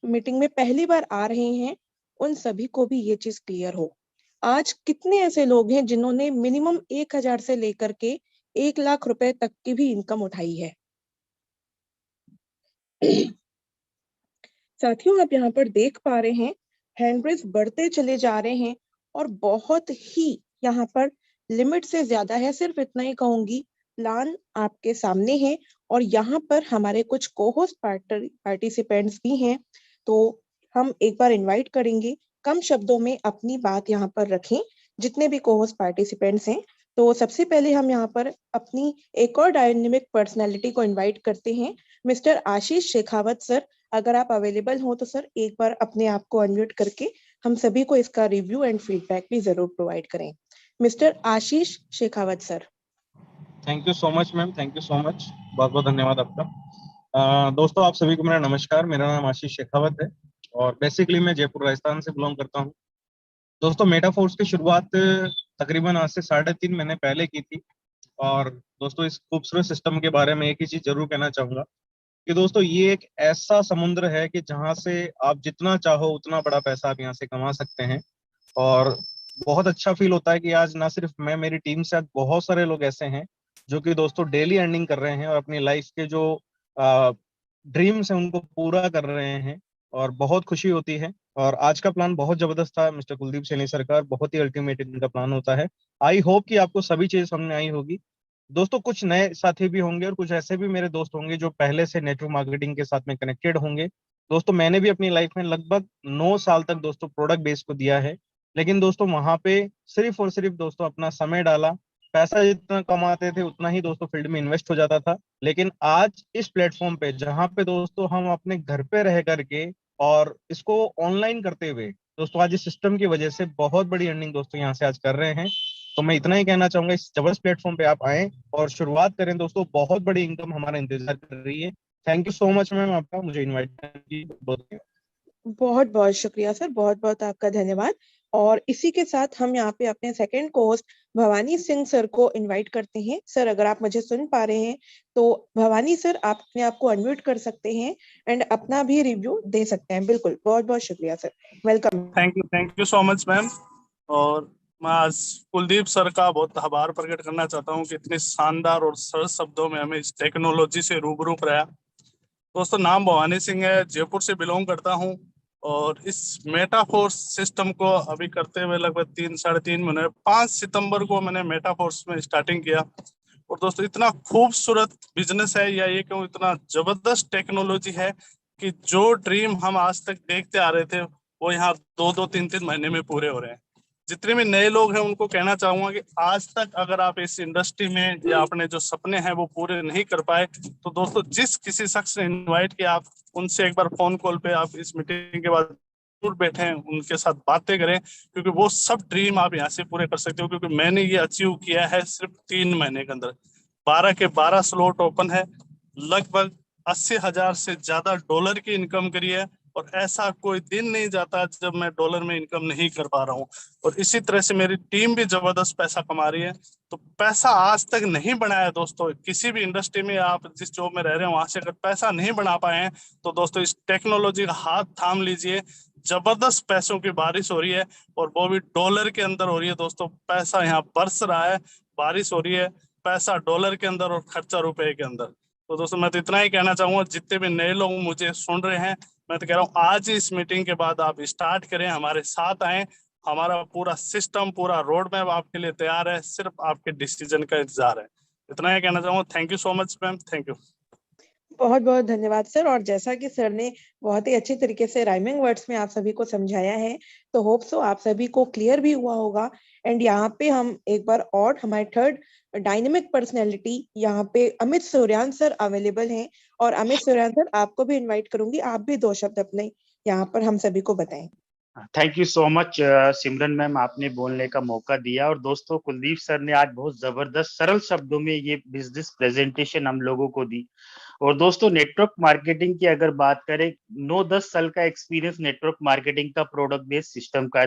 मीटिंग में पहली बार आ रहे हैं, उन सभी को भी ये चीज़ क्लियर हो। आज कितने ऐसे लोग हैं जिन्होंने मिनिमम 1000 से लेकर के 1 लाख रुपए तक की भी इनकम उठाई है। साथियों आप यहाँ पर देख पा रहे हैं, हैंड रेज़ बढ़ते चले जा रहे हैं और बहुत ही यहाँ पर लिमिट से ज़्यादा है। सिर्फ इतना ही कहूँगी, प्लान आपके सामने है और यहाँ पर हमारे कुछ को-होस्ट पार्टिसिपेंट्स भी हैं, तो हम एक बार इनवाइट करेंगे, कम शब्दों में अपनी बात यहाँ पर रखें, जितने भी को-होस्ट पार्टिसिपेंट्स हैं। तो सबसे पहले हम यहाँ पर अपनी एक और डायनामिक पर्सनैलिटी को इनवाइट करते हैं, मिस्टर आशीष शेखावत सर। अगर आप अवेलेबल हो तो सर एक बार अपने आप को अनम्यूट करके हम सभी को इसका रिव्यू एंड फीडबैक भी जरूर प्रोवाइड करें। Mister Ashish Shekhawat sir. Thank you so much ma'am, thank you so much, बहुत बहुत धन्यवाद आपका। दोस्तों आप सभी को मेरा नमस्कार। मेरा नाम आशीष शेखावत है और बेसिकली मैं जयपुर राजस्थान से बिलोंग करता हूँ। दोस्तों मेटाफोर्स की शुरुआत तकरीबन आज से 3.5 महीने पहले की थी। और दोस्तों इस खूबसूरत सिस्टम के बारे में एक ही चीज जरूर कहना चाहूंगा कि दोस्तों ये एक ऐसा समुद्र है कि जहां से आप जितना चाहो उतना बड़ा पैसा आप यहाँ से कमा सकते हैं। और बहुत अच्छा फील होता है कि आज ना सिर्फ मैं, मेरी टीम से आज बहुत सारे लोग ऐसे हैं जो कि दोस्तों डेली अर्निंग कर रहे हैं और अपनी लाइफ के जो ड्रीम्स हैं उनको पूरा कर रहे हैं और बहुत खुशी होती है। और आज का प्लान बहुत जबरदस्त था मिस्टर कुलदीप सैनी सरकार, बहुत ही अल्टीमेट इनका प्लान होता है। आई होप कि आपको सभी चीज समझ आई होगी। दोस्तों कुछ नए साथी भी होंगे और कुछ ऐसे भी मेरे दोस्त होंगे जो पहले से नेटवर्क मार्केटिंग के साथ में कनेक्टेड होंगे। दोस्तों मैंने भी अपनी लाइफ में लगभग 9 साल तक दोस्तों प्रोडक्ट बेस को दिया है, लेकिन दोस्तों वहां पे सिर्फ और सिर्फ दोस्तों अपना समय डाला, पैसा जितना कमाते थे उतना ही दोस्तों फील्ड में इन्वेस्ट हो जाता था। लेकिन आज इस प्लेटफॉर्म पे जहां पे दोस्तों हम अपने घर पे रह करके और इसको ऑनलाइन करते हुए दोस्तों आज इस सिस्टम की वजह से बहुत बड़ी अर्निंग दोस्तों यहाँ से आज कर रहे हैं। तो मैं इतना ही कहना चाहूंगा, इस जबरदस्त प्लेटफॉर्म पे आप आए और शुरुआत करें दोस्तों, बहुत बड़ी इनकम हमारा इंतजार कर रही है। Thank you so much ma'am आपका मुझे इनवाइट करने की बहुत बहुत बहुत शुक्रिया सर, बहुत बहुत आपका धन्यवाद। और इसी के साथ हम यहाँ पे अपने सेकंड कोस्ट भवानी सिंह सर को इनवाइट करते हैं। सर, अगर आप मुझे सुन पा रहे हैं तो भवानी सर, आप अपने आप को अनम्यूट कर सकते हैं एंड अपना भी रिव्यू दे सकते हैं। बिल्कुल, बहुत बहुत शुक्रिया sir, welcome. Thank you so much ma'am. और मैं आज कुलदीप सर का बहुत आभार प्रकट करना चाहता हूँ कि इतने शानदार और सरल शब्दों में हमें इस टेक्नोलॉजी से रूबरू कराया। दोस्तों, नाम भवानी सिंह है, जयपुर से बिलोंग करता हूँ और इस मेटाफोर्स सिस्टम को अभी करते हुए लगभग 3-3.5 महीने, 5 सितंबर को मैंने मेटाफोर्स में स्टार्टिंग किया। और दोस्तों, इतना खूबसूरत बिजनेस है या ये कहूँ इतना जबरदस्त टेक्नोलॉजी है कि जो ड्रीम हम आज तक देखते आ रहे थे वो यहाँ 2-2, 3-3 महीने में पूरे हो रहे हैं। जितने भी नए लोग हैं उनको कहना चाहूंगा कि आज तक अगर आप इस इंडस्ट्री में या अपने जो सपने हैं वो पूरे नहीं कर पाए तो दोस्तों, जिस किसी शख्स ने इनवाइट किया आप उनसे एक बार फोन कॉल पे आप इस मीटिंग के बाद जरूर बैठें, उनके साथ बातें करें, क्योंकि वो सब ड्रीम आप यहाँ से पूरे कर सकते हो। क्योंकि मैंने ये अचीव किया है सिर्फ 3 महीने के अंदर। 12 के 12 स्लॉट ओपन है, लगभग 80,000 से ज्यादा डॉलर की इनकम करी है और ऐसा कोई दिन नहीं जाता जब मैं डॉलर में इनकम नहीं कर पा रहा हूँ। और इसी तरह से मेरी टीम भी जबरदस्त पैसा कमा रही है। तो पैसा आज तक नहीं बनाया दोस्तों, किसी भी इंडस्ट्री में आप जिस जॉब में रह रहे हो वहां से अगर पैसा नहीं बना पाए हैं तो दोस्तों इस टेक्नोलॉजी का हाथ थाम लीजिए। जबरदस्त पैसों की बारिश हो रही है और वो भी डॉलर के अंदर हो रही है। दोस्तों, पैसा यहाँ बरस रहा है, बारिश हो रही है, पैसा डॉलर के अंदर और खर्चा रुपए के अंदर। तो दोस्तों, मैं तो इतना ही कहना चाहूंगा, जितने भी नए लोग मुझे सुन रहे हैं, मैं तो कह रहा हूँ आज ही इस मीटिंग के बाद आप स्टार्ट करें, हमारे साथ आए। हमारा पूरा सिस्टम, पूरा रोड मैप आपके लिए तैयार है, सिर्फ आपके डिसीजन का इंतजार है। इतना ही कहना चाहूंगा। Thank you so much ma'am, thank you. बहुत बहुत धन्यवाद सर। और जैसा कि सर ने बहुत ही अच्छी तरीके से राइमिंग वर्ड्स में आप सभी को समझाया है, तो होप सो आप सभी को क्लियर भी हुआ होगा। एंड यहाँ पे हम एक बार और हमारे थर्ड डायनेमिक पर्सनैलिटी यहाँ पे अमित सूर्यान सर अवेलेबल हैं। और अमित सूर्यान सर, आपको भी इनवाइट करूंगी, आप भी 2 शब्द अपने यहाँ पर हम सभी को बताएं। Thank you so much Simran ma'am, आपने बोलने का मौका दिया। और दोस्तों, कुलदीप सर ने आज बहुत जबरदस्त सरल शब्दों में ये बिजनेस प्रेजेंटेशन हम लोगों को दी। और दोस्तों, नेटवर्क मार्केटिंग की अगर बात करें, 9-10 साल का एक्सपीरियंस नेटवर्क मार्केटिंग का प्रोडक्ट बेस्ड सिस्टम का है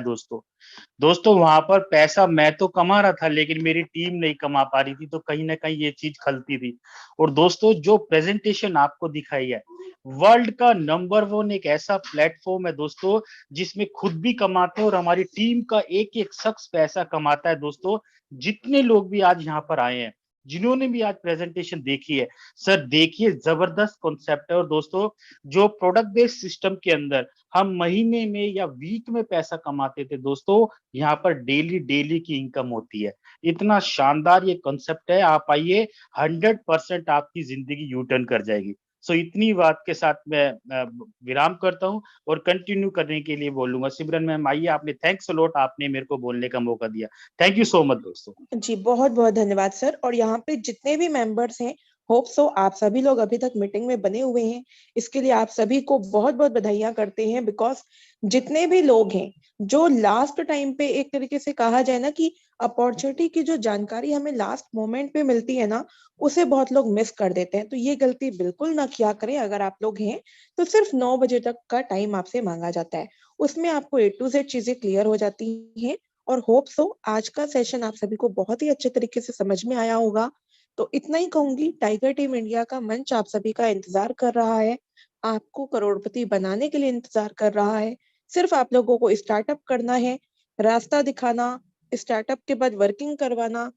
दोस्तों वहां पर पैसा मैं तो कमा रहा था लेकिन मेरी टीम नहीं कमा पा रही थी, तो कहीं ना कहीं ये चीज खलती थी। और दोस्तों, जो प्रेजेंटेशन आपको दिखाई है, वर्ल्ड का नंबर 1 एक ऐसा प्लेटफॉर्म है दोस्तों जिसमें खुद भी कमाते हैं और हमारी टीम का एक एक शख्स पैसा कमाता है। दोस्तों, जितने लोग भी आज यहाँ पर आए हैं, जिन्होंने भी आज प्रेजेंटेशन देखी है, सर देखिए जबरदस्त कॉन्सेप्ट है। और दोस्तों, जो प्रोडक्ट बेस्ड सिस्टम के अंदर हम महीने में या वीक में पैसा कमाते थे, दोस्तों यहाँ पर डेली की इनकम होती है। इतना शानदार ये कॉन्सेप्ट है, आप आइए, 100% आपकी जिंदगी यू टर्न कर जाएगी। सो इतनी बात के साथ मैं विराम करता हूं और कंटिन्यू करने के लिए बोलूंगा। सिमरन मैम आइए, आपने थैंक्स अलॉट, आपने मेरे को बोलने का मौका दिया। थैंक यू सो मच दोस्तों। जी, बहुत बहुत धन्यवाद सर। और यहाँ पे जितने भी मेंबर्स हैं, होप सो आप सभी लोग अभी तक मीटिंग में बने हुए हैं, इसके लिए आप सभी को बहुत बहुत बधाइयां करते हैं। बिकॉज जितने भी लोग हैं जो लास्ट टाइम पे, एक तरीके से कहा जाए ना कि अपॉर्चुनिटी की जो जानकारी हमें लास्ट मोमेंट पे मिलती है ना, उसे बहुत लोग मिस कर देते हैं। तो ये गलती बिल्कुल ना किया करें। अगर आप लोग हैं तो सिर्फ 9 बजे तक का टाइम आपसे मांगा जाता है, उसमें आपको A to Z चीजें क्लियर हो जाती हैं। और होप सो आज का सेशन आप सभी को बहुत ही अच्छे तरीके से समझ में आया होगा। तो इतना ही कहूंगी, टाइगर टीम इंडिया का मंच आप सभी का इंतजार कर रहा है, आपको करोड़पति बनाने के लिए इंतजार कर रहा है। सिर्फ आप लोगों को स्टार्टअप करना है, रास्ता दिखाना, स्टार्टअप के बाद वर्किंग करवाना,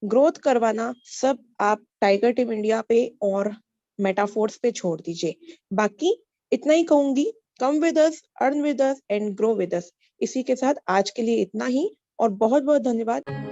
ग्रोथ करवाना, सब आप टाइगर टीम इंडिया पे और मेटाफोर्स पे छोड़ दीजिए। बाकी इतना ही कहूंगी, कम with us, earn with us and grow with अस। इसी के साथ आज के लिए इतना ही और बहुत बहुत धन्यवाद।